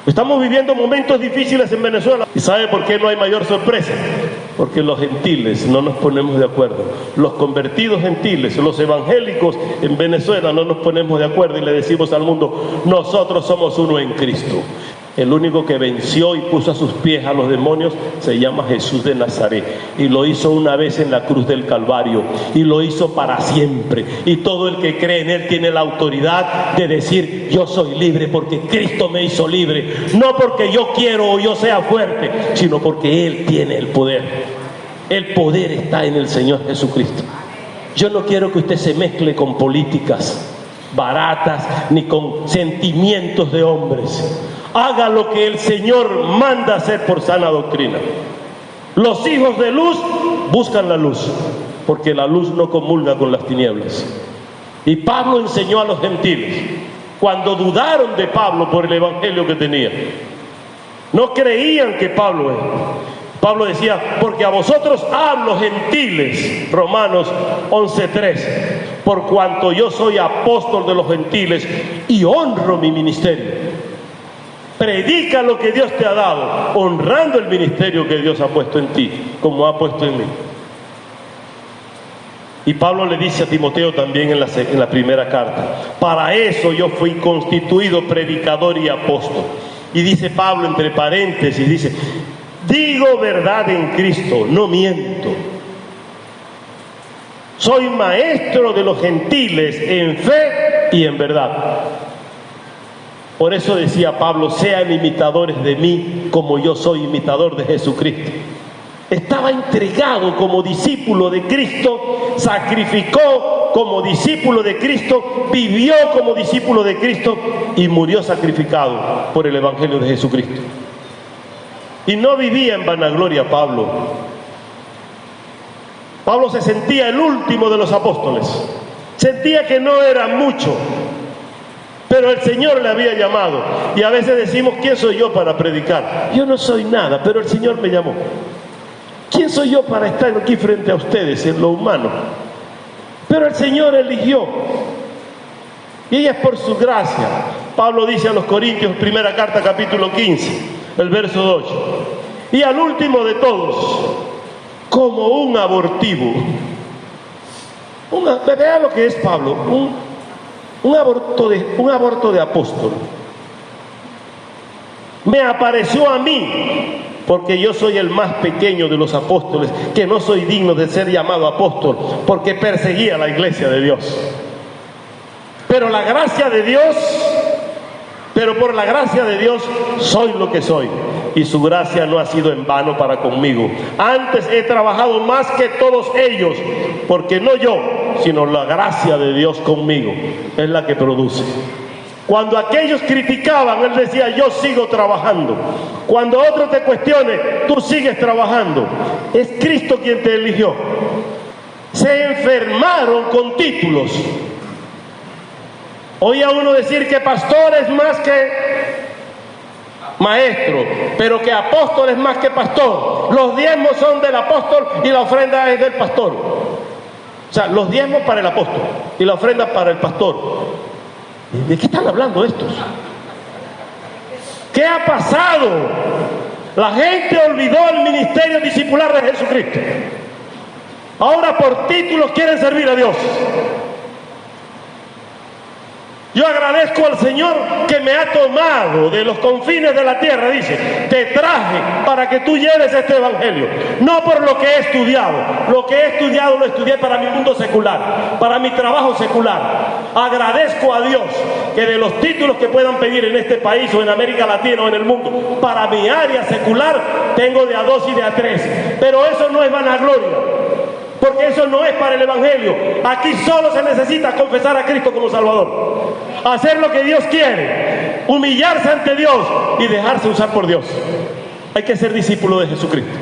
Estamos viviendo momentos difíciles en Venezuela. ¿Y sabe por qué no hay mayor sorpresa? Porque los gentiles no nos ponemos de acuerdo. Los convertidos gentiles, los evangélicos en Venezuela no nos ponemos de acuerdo y le decimos al mundo: nosotros somos uno en Cristo. El único que venció y puso a sus pies a los demonios se llama Jesús de Nazaret. Y lo hizo una vez en la cruz del Calvario. Y lo hizo para siempre. Y todo el que cree en Él tiene la autoridad de decir: yo soy libre porque Cristo me hizo libre. No porque yo quiero o yo sea fuerte, sino porque Él tiene el poder. El poder está en el Señor Jesucristo. Yo no quiero que usted se mezcle con políticas baratas ni con sentimientos de hombres. Haga lo que el Señor manda hacer por sana doctrina. Los hijos de luz buscan la luz, porque la luz no comulga con las tinieblas. Y Pablo enseñó a los gentiles. Cuando dudaron de Pablo por el evangelio que tenía, no creían que Pablo era. Pablo decía: porque a vosotros hablo, gentiles, Romanos 11:3, por cuanto yo soy apóstol de los gentiles y honro mi ministerio. Predica lo que Dios te ha dado, honrando el ministerio que Dios ha puesto en ti, como ha puesto en mí. Y Pablo le dice a Timoteo también en la primera carta: para eso yo fui constituido predicador y apóstol. Y dice Pablo entre paréntesis, dice: digo verdad en Cristo, no miento. Soy maestro de los gentiles en fe y en verdad. Por eso decía Pablo: sean imitadores de mí como yo soy imitador de Jesucristo. Estaba entregado como discípulo de Cristo, sacrificó como discípulo de Cristo, vivió como discípulo de Cristo y murió sacrificado por el evangelio de Jesucristo. Y no vivía en vanagloria Pablo. Pablo se sentía el último de los apóstoles. Sentía que no era mucho, pero el Señor le había llamado. Y a veces decimos: ¿quién soy yo para predicar? Yo no soy nada, pero el Señor me llamó. ¿Quién soy yo para estar aquí frente a ustedes en lo humano? Pero el Señor eligió. Y ella es por su gracia. Pablo dice a los Corintios, primera carta, capítulo 15, el verso 8: y al último de todos, como un abortivo. Vea lo que es Pablo, un aborto de apóstol. Me apareció a mí, porque yo soy el más pequeño de los apóstoles, que no soy digno de ser llamado apóstol, porque perseguía la iglesia de Dios. Pero la gracia de Dios, por la gracia de Dios soy lo que soy. Y su gracia no ha sido en vano para conmigo. Antes he trabajado más que todos ellos, porque no yo, sino la gracia de Dios conmigo es la que produce. Cuando aquellos criticaban, él decía: yo sigo trabajando. Cuando otro te cuestione, tú sigues trabajando. Es Cristo quien te eligió. Se enfermaron con títulos. Oía uno decir que pastor es más que maestro, pero que apóstol es más que pastor. Los diezmos son del apóstol y la ofrenda es del pastor. O sea, los diezmos para el apóstol y la ofrenda para el pastor. ¿De qué están hablando estos? ¿Qué ha pasado? La gente olvidó el ministerio discipular de Jesucristo. Ahora por títulos quieren servir a Dios. Yo agradezco al Señor que me ha tomado de los confines de la tierra, dice, te traje para que tú lleves este evangelio, no por lo que he estudiado. Lo que he estudiado lo estudié para mi mundo secular, para mi trabajo secular. Agradezco a Dios que de los títulos que puedan pedir en este país o en América Latina o en el mundo, para mi área secular tengo de A2 y de A3, pero eso no es vanagloria, porque eso no es para el evangelio. Aquí solo se necesita confesar a Cristo como Salvador, hacer lo que Dios quiere, humillarse ante Dios y dejarse usar por Dios. Hay que ser discípulo de Jesucristo.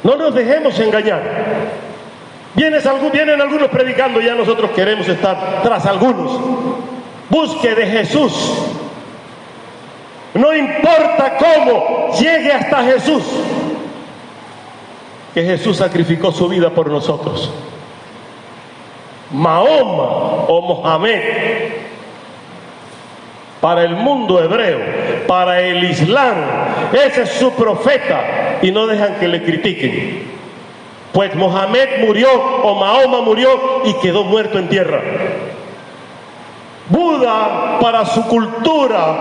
No nos dejemos engañar. Vienen algunos predicando, ya nosotros queremos estar tras algunos. Busque de Jesús. No importa cómo, llegue hasta Jesús. Que Jesús sacrificó su vida por nosotros. Mahoma o Mohamed, para el mundo hebreo, para el Islam, ese es su profeta, y no dejan que le critiquen. Pues Mohamed murió o Mahoma murió y quedó muerto en tierra. Buda, para su cultura,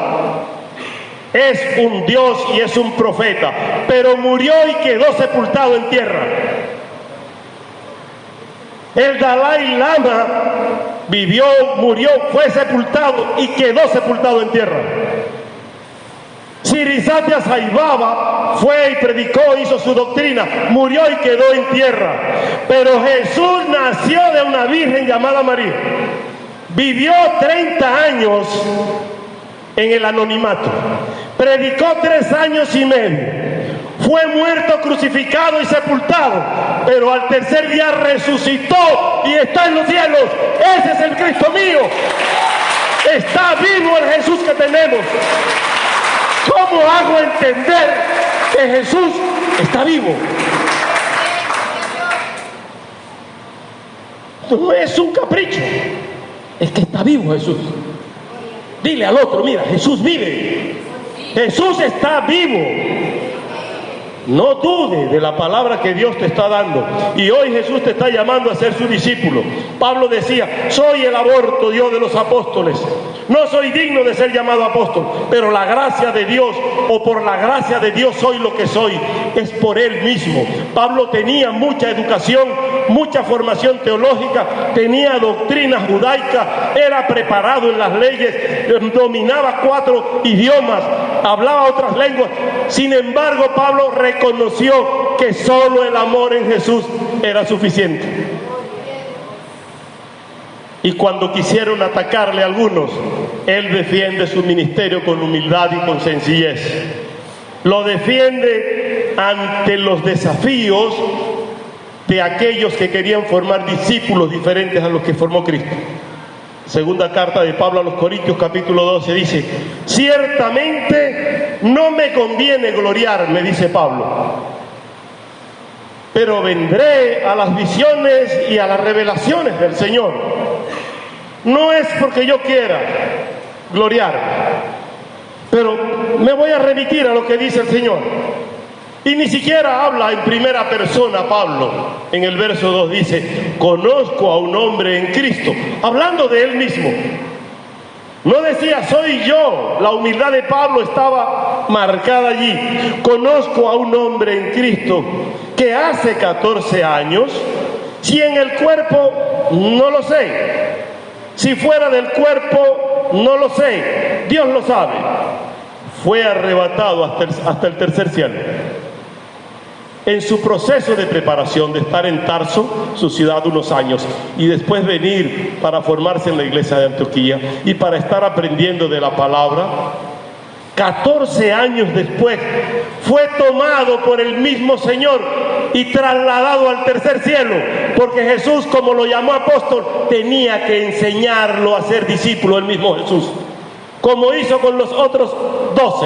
es un Dios y es un profeta, pero murió y quedó sepultado en tierra. El Dalai Lama vivió, murió, fue sepultado y quedó sepultado en tierra. Sri Satya Sai Baba fue y predicó, hizo su doctrina, murió y quedó en tierra. Pero Jesús nació de una virgen llamada María. Vivió 30 años en el anonimato. Predicó 3 años y medio. Fue muerto, crucificado y sepultado, pero al tercer día resucitó y está en los cielos. Ese es el Cristo mío. Está vivo el Jesús que tenemos. ¿Cómo hago entender que Jesús está vivo? No es un capricho, es que está vivo Jesús. Dile al otro, mira, Jesús vive. Jesús está vivo. No dude de la palabra que Dios te está dando. Y hoy Jesús te está llamando a ser su discípulo. Pablo decía, soy el aborto, Dios de los apóstoles. No soy digno de ser llamado apóstol, pero la gracia de Dios, o por la gracia de Dios soy lo que soy, es por Él mismo. Pablo tenía mucha educación, mucha formación teológica, tenía doctrina judaica, era preparado en las leyes, dominaba 4 idiomas, hablaba otras lenguas. Sin embargo, Pablo reconoció que solo el amor en Jesús era suficiente. Y cuando quisieron atacarle a algunos, él defiende su ministerio con humildad y con sencillez. Lo defiende ante los desafíos de aquellos que querían formar discípulos diferentes a los que formó Cristo. Segunda carta de Pablo a los Corintios, capítulo 12, dice, ciertamente no me conviene gloriarme, dice Pablo, pero vendré a las visiones y a las revelaciones del Señor. No es porque yo quiera gloriarme, pero me voy a remitir a lo que dice el Señor. Y ni siquiera habla en primera persona Pablo. En el verso 2 dice, conozco a un hombre en Cristo, hablando de él mismo. No decía, soy yo. La humildad de Pablo estaba marcada allí. Conozco a un hombre en Cristo que hace 14 años, si en el cuerpo, no lo sé. Si fuera del cuerpo, no lo sé. Dios lo sabe. Fue arrebatado hasta el tercer cielo. En su proceso de preparación, de estar en Tarso, su ciudad, unos años, y después venir para formarse en la iglesia de Antioquía y para estar aprendiendo de la palabra, 14 años después fue tomado por el mismo Señor y trasladado al tercer cielo, porque Jesús, como lo llamó apóstol, tenía que enseñarlo a ser discípulo el mismo Jesús, como hizo con los otros 12.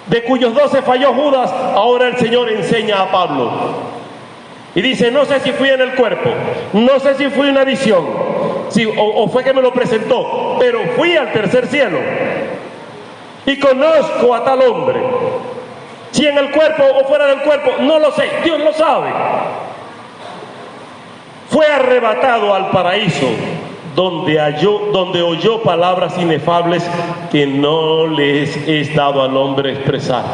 De cuyos 12 falló Judas, ahora el Señor enseña a Pablo. Y dice, no sé si fui en el cuerpo, no sé si fui una visión, o fue que me lo presentó, pero fui al tercer cielo. y conozco a tal hombre. Si en el cuerpo o fuera del cuerpo, no lo sé, Dios lo sabe. Fue arrebatado al paraíso, donde oyó palabras inefables que no les es dado al hombre expresar.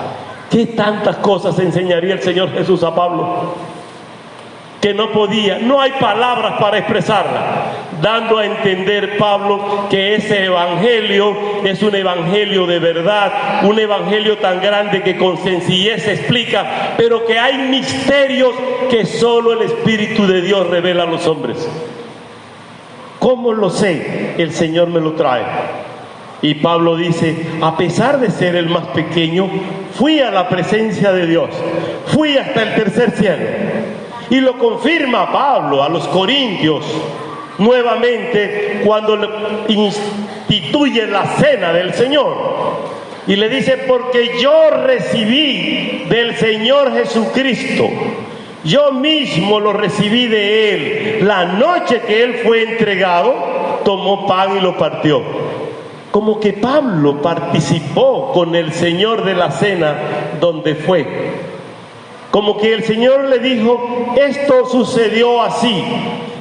¿Qué tantas cosas enseñaría el Señor Jesús a Pablo? Que no podía, no hay palabras para expresarla, dando a entender Pablo que ese evangelio es un evangelio de verdad, un evangelio tan grande que con sencillez se explica, pero que hay misterios que solo el Espíritu de Dios revela a los hombres. ¿Cómo lo sé? El Señor me lo trae. Y Pablo dice, a pesar de ser el más pequeño, fui a la presencia de Dios, fui hasta el tercer cielo. Y lo confirma Pablo a los Corintios nuevamente cuando instituye la cena del Señor. Y le dice, porque yo recibí del Señor Jesucristo, yo mismo lo recibí de Él. La noche que Él fue entregado, tomó pan y lo partió. Como que Pablo participó con el Señor de la cena donde fue. Como que el Señor le dijo, esto sucedió así.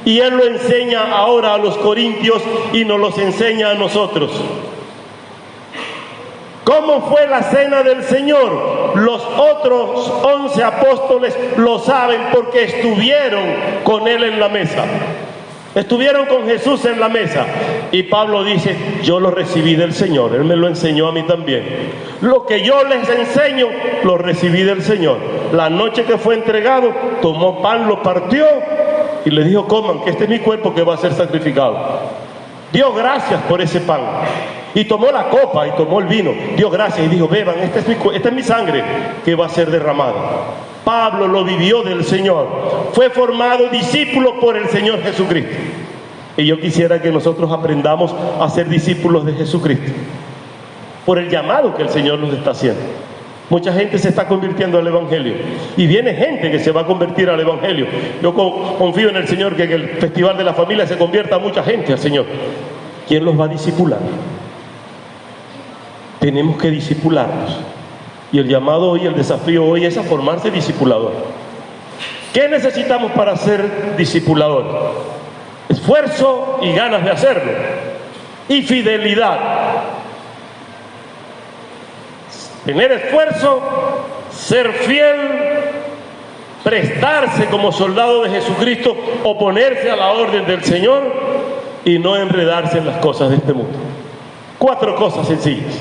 Y Él lo enseña ahora a los corintios y nos los enseña a nosotros. ¿Cómo fue la cena del Señor? Los otros 11 apóstoles lo saben porque estuvieron con Él en la mesa. Estuvieron con Jesús en la mesa. Y Pablo dice, yo lo recibí del Señor, Él me lo enseñó a mí también. Lo que yo les enseño, lo recibí del Señor. La noche que fue entregado, tomó pan, lo partió y le dijo, coman, que este es mi cuerpo que va a ser sacrificado. Dio gracias por ese pan. Y tomó la copa y tomó el vino. Dio gracias y dijo, beban, esta es mi sangre que va a ser derramada. Pablo lo vivió del Señor. Fue formado discípulo por el Señor Jesucristo. Y yo quisiera que nosotros aprendamos a ser discípulos de Jesucristo. Por el llamado que el Señor nos está haciendo. Mucha gente se está convirtiendo al Evangelio. Y viene gente que se va a convertir al Evangelio. Yo confío en el Señor que en el Festival de la Familia se convierta mucha gente al Señor. ¿Quién los va a discipular? Tenemos que discipularnos. Y el llamado hoy, el desafío hoy es a formarse discipulador. ¿Qué necesitamos para ser discipulador? Esfuerzo y ganas de hacerlo. Y fidelidad. Tener esfuerzo, ser fiel, prestarse como soldado de Jesucristo, oponerse a la orden del Señor y no enredarse en las cosas de este mundo. 4 cosas sencillas.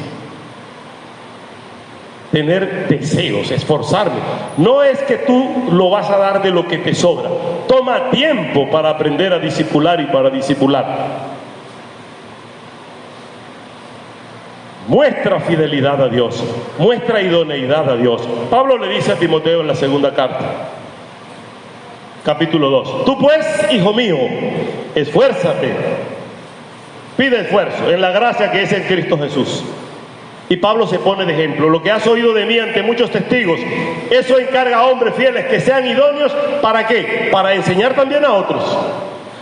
Tener deseos, esforzarme. No es que tú lo vas a dar de lo que te sobra. Toma tiempo para aprender a discipular y para discipular. Muestra fidelidad a Dios, muestra idoneidad a Dios. Pablo le dice a Timoteo en la segunda carta, capítulo 2, tú pues, hijo mío, esfuérzate, pide esfuerzo en la gracia que es en Cristo Jesús. Y Pablo se pone de ejemplo, lo que has oído de mí ante muchos testigos, eso encarga a hombres fieles que sean idóneos, ¿para qué? Para enseñar también a otros,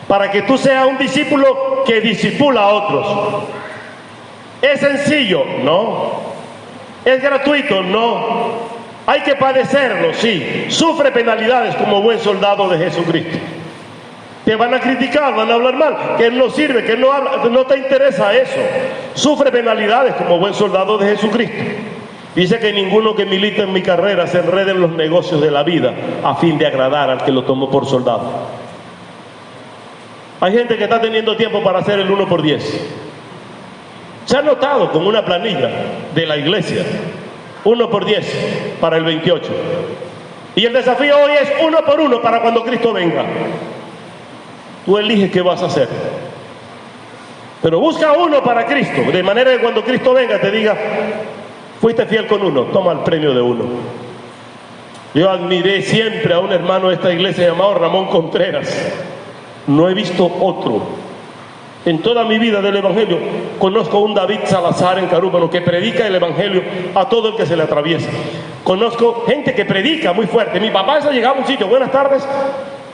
para que tú seas un discípulo que discipula a otros. ¿Es sencillo? No. ¿Es gratuito? No. Hay que padecerlo, sí. Sufre penalidades como buen soldado de Jesucristo. Te van a criticar, van a hablar mal, que Él no sirve, que Él no habla, no te interesa eso. Sufre penalidades como buen soldado de Jesucristo. Dice que ninguno que milita en mi carrera se enrede en los negocios de la vida a fin de agradar al que lo tomó por soldado. Hay gente que está teniendo tiempo para hacer el 1 por 10. Se ha notado con una planilla de la iglesia, 1 por 10 para el 28. Y el desafío hoy es 1 por 1 para cuando Cristo venga. Tú eliges qué vas a hacer. Pero busca 1 para Cristo, de manera que cuando Cristo venga te diga, fuiste fiel con 1, toma el premio de 1. Yo admiré siempre a un hermano de esta iglesia llamado Ramón Contreras. No he visto otro. En toda mi vida del Evangelio, conozco a un David Salazar en Carúpano que predica el Evangelio a todo el que se le atraviesa. Conozco gente que predica muy fuerte. Mi papá se llegaba a un sitio, buenas tardes,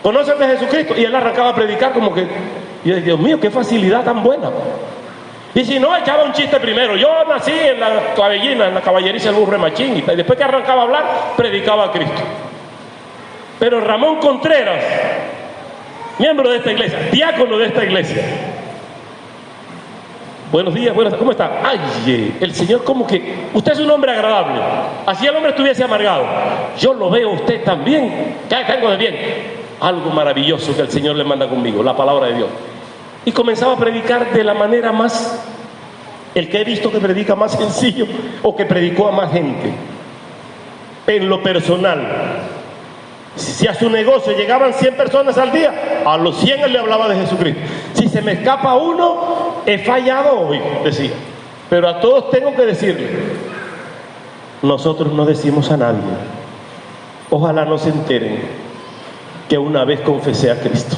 ¿conocen de Jesucristo? Y él arrancaba a predicar como que, y yo, Dios mío, qué facilidad tan buena. Y si no, echaba un chiste primero. Yo nací en la clavellina, en la caballeriza del burro de Machín, y después que arrancaba a hablar, predicaba a Cristo. Pero Ramón Contreras, miembro de esta iglesia, diácono de esta iglesia. Buenos días, ¿cómo está? Ay, el Señor como que, usted es un hombre agradable. Así el hombre estuviese amargado. Yo lo veo a usted también. ¿Qué tengo de bien? Algo maravilloso que el Señor le manda conmigo, la palabra de Dios. Y comenzaba a predicar de la manera más, el que he visto que predica más sencillo, o que predicó a más gente. En lo personal, si a su negocio llegaban 100 personas al día, a los 100 él le hablaba de Jesucristo. Si se me escapa uno, he fallado hoy, decía. Pero a todos tengo que decirle, nosotros no decimos a nadie, ojalá no se enteren que una vez confesé a Cristo.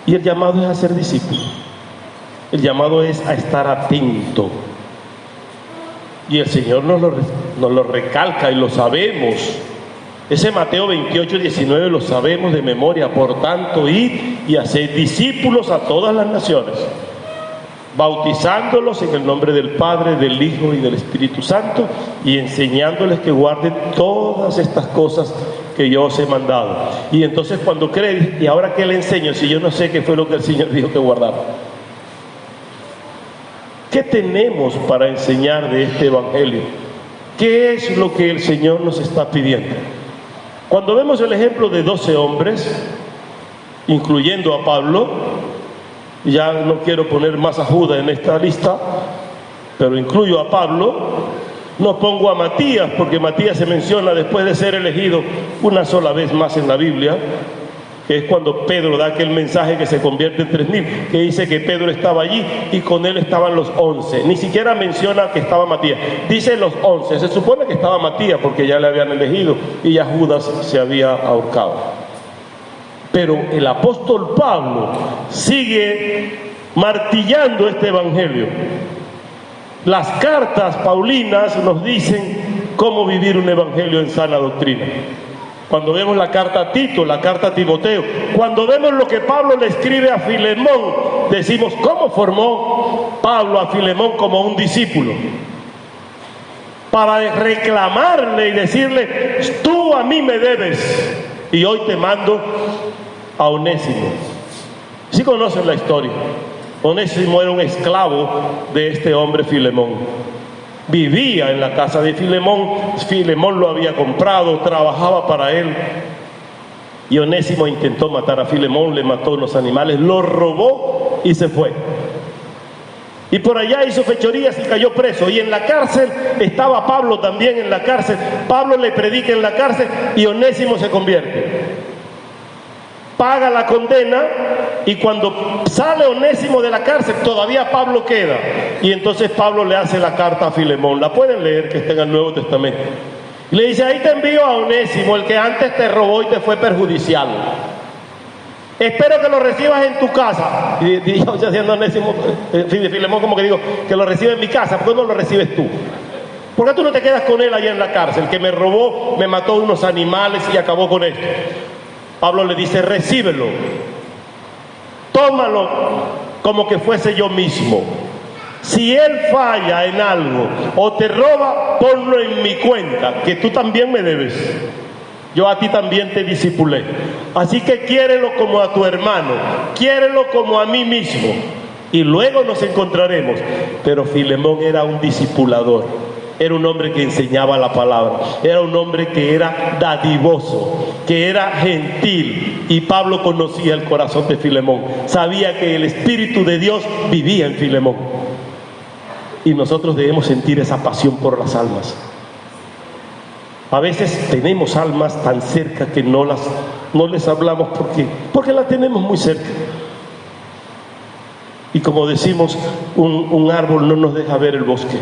Y el llamado es a ser discípulo. El llamado es a estar atento. Y el Señor nos lo recalca y lo sabemos. Ese Mateo 28, 19 lo sabemos de memoria. Por tanto, id y haced discípulos a todas las naciones, bautizándolos en el nombre del Padre, del Hijo y del Espíritu Santo, y enseñándoles que guarden todas estas cosas que yo os he mandado. Y entonces cuando creen, ¿y ahora qué le enseño si yo no sé qué fue lo que el Señor dijo que guardara? ¿Qué tenemos para enseñar de este Evangelio? ¿Qué es lo que el Señor nos está pidiendo? Cuando vemos el ejemplo de 12 hombres, incluyendo a Pablo, ya no quiero poner más a Judas en esta lista, pero incluyo a Pablo, no pongo a Matías, porque Matías se menciona después de ser elegido una sola vez más en la Biblia, que es cuando Pedro da aquel mensaje que se convierte en 3.000, que dice que Pedro estaba allí y con él estaban los 11. Ni siquiera menciona que estaba Matías, dice los 11. Se supone que estaba Matías porque ya le habían elegido y ya Judas se había ahorcado. Pero el apóstol Pablo sigue martillando este evangelio. Las cartas paulinas nos dicen cómo vivir un evangelio en sana doctrina. Cuando vemos la carta a Tito, la carta a Timoteo, cuando vemos lo que Pablo le escribe a Filemón, decimos, ¿cómo formó Pablo a Filemón como un discípulo? Para reclamarle y decirle, tú a mí me debes, y hoy te mando a Onésimo. ¿Sí conocen la historia? Onésimo era un esclavo de este hombre Filemón. Vivía en la casa de Filemón. Filemón lo había comprado, trabajaba para él. Y Onésimo intentó matar a Filemón, le mató unos animales, lo robó y se fue. Y por allá hizo fechorías y cayó preso. Y en la cárcel estaba Pablo también en la cárcel. Pablo le predica en la cárcel y Onésimo se convierte. Paga la condena y cuando sale Onésimo de la cárcel todavía Pablo queda, y entonces Pablo le hace la carta a Filemón, la pueden leer, que está en el Nuevo Testamento, y le dice, ahí te envío a Onésimo, el que antes te robó y te fue perjudicial, espero que lo recibas en tu casa. Y yo haciendo Onésimo, Filemón, como que digo, que lo reciba en mi casa. ¿Por qué no lo recibes tú? ¿Por qué tú no te quedas con él allá en la cárcel? Que me robó, me mató unos animales y acabó con esto. Pablo le dice, recíbelo, tómalo como que fuese yo mismo. Si él falla en algo o te roba, ponlo en mi cuenta, que tú también me debes. Yo a ti también te discipulé. Así que quiérelo como a tu hermano, quiérelo como a mí mismo, y luego nos encontraremos. Pero Filemón era un discipulador. Era un hombre que enseñaba la palabra, era un hombre que era dadivoso, que era gentil, y Pablo conocía el corazón de Filemón, sabía que el Espíritu de Dios vivía en Filemón, y nosotros debemos sentir esa pasión por las almas. A veces tenemos almas tan cerca que no les hablamos porque las tenemos muy cerca, y como decimos, un árbol no nos deja ver el bosque.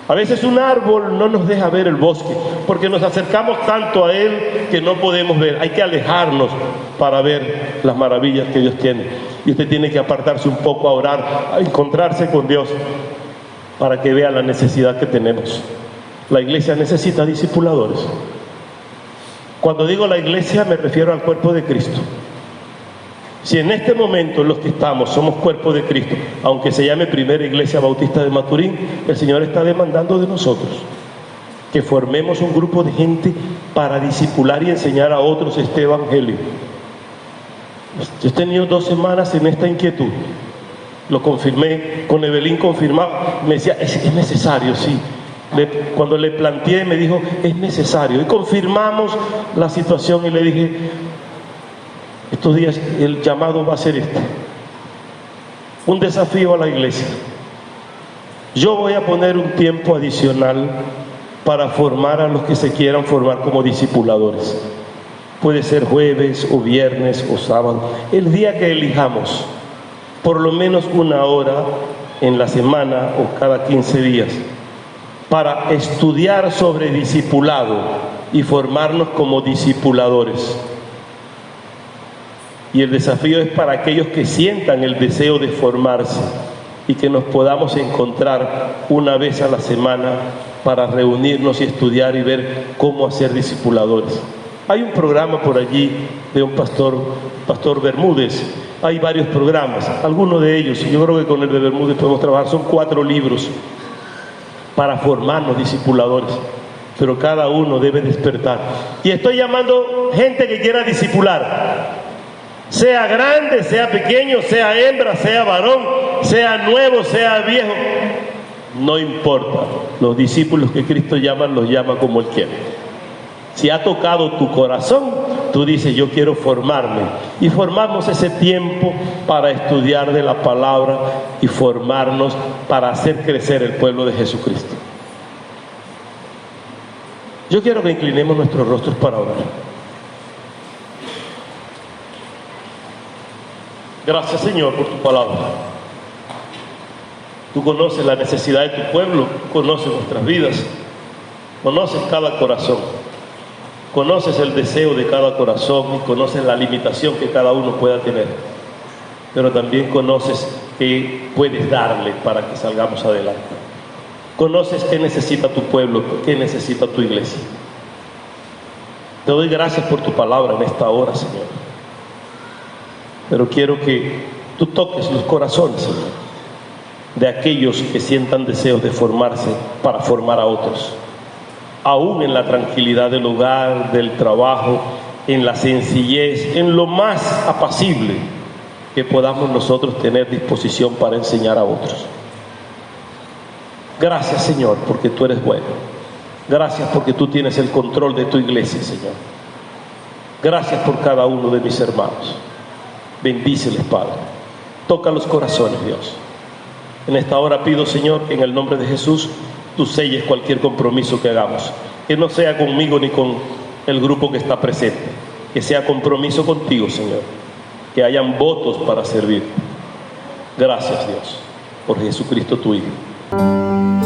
A veces un árbol no nos deja ver el bosque porque nos acercamos tanto a él que no podemos ver. Hay que alejarnos para ver las maravillas que Dios tiene. Y usted tiene que apartarse un poco a orar, a encontrarse con Dios para que vea la necesidad que tenemos. La iglesia necesita discipuladores. Cuando digo la iglesia me refiero al cuerpo de Cristo. Si en este momento los que estamos somos cuerpo de Cristo, aunque se llame Primera Iglesia Bautista de Maturín, el Señor está demandando de nosotros que formemos un grupo de gente para discipular y enseñar a otros este evangelio. Yo he tenido 2 semanas en esta inquietud. Lo confirmé, con Evelyn confirmaba, me decía, es necesario, sí. Cuando le planteé, me dijo, es necesario. Y confirmamos la situación y le dije, estos días el llamado va a ser este. Un desafío a la iglesia. Yo voy a poner un tiempo adicional para formar a los que se quieran formar como discipuladores. Puede ser jueves o viernes o sábado, el día que elijamos, por lo menos 1 hora en la semana o cada 15 días, para estudiar sobre discipulado y formarnos como discipuladores. Y el desafío es para aquellos que sientan el deseo de formarse y que nos podamos encontrar 1 vez a la semana para reunirnos y estudiar y ver cómo hacer discipuladores. Hay un programa por allí de un pastor Bermúdez. Hay varios programas, algunos de ellos, yo creo que con el de Bermúdez podemos trabajar, son 4 libros para formarnos discipuladores, pero cada uno debe despertar. Y estoy llamando gente que quiera discipular, sea grande, sea pequeño, sea hembra, sea varón, sea nuevo, sea viejo, no importa. Los discípulos que Cristo llama, los llama como Él quiere. Si ha tocado tu corazón, tú dices, yo quiero formarme. Y formamos ese tiempo para estudiar de la palabra y formarnos para hacer crecer el pueblo de Jesucristo. Yo quiero que inclinemos nuestros rostros para orar. Gracias, Señor, por tu palabra. Tú conoces la necesidad de tu pueblo, conoces nuestras vidas, conoces cada corazón. Conoces el deseo de cada corazón y conoces la limitación que cada uno pueda tener, pero también conoces qué puedes darle para que salgamos adelante. Conoces qué necesita tu pueblo, qué necesita tu iglesia. Te doy gracias por tu palabra en esta hora, Señor, pero quiero que tú toques los corazones, Señor, de aquellos que sientan deseos de formarse para formar a otros. Aún en la tranquilidad del hogar, del trabajo, en la sencillez, en lo más apacible que podamos nosotros tener disposición para enseñar a otros. Gracias, Señor, porque tú eres bueno. Gracias porque tú tienes el control de tu iglesia, Señor. Gracias por cada uno de mis hermanos. Bendíceles, Padre. Toca los corazones, Dios. En esta hora pido, Señor, que en el nombre de Jesús tú selles cualquier compromiso que hagamos, que no sea conmigo ni con el grupo que está presente, que sea compromiso contigo, Señor, que hayan votos para servir. Gracias, Dios, por Jesucristo tu Hijo.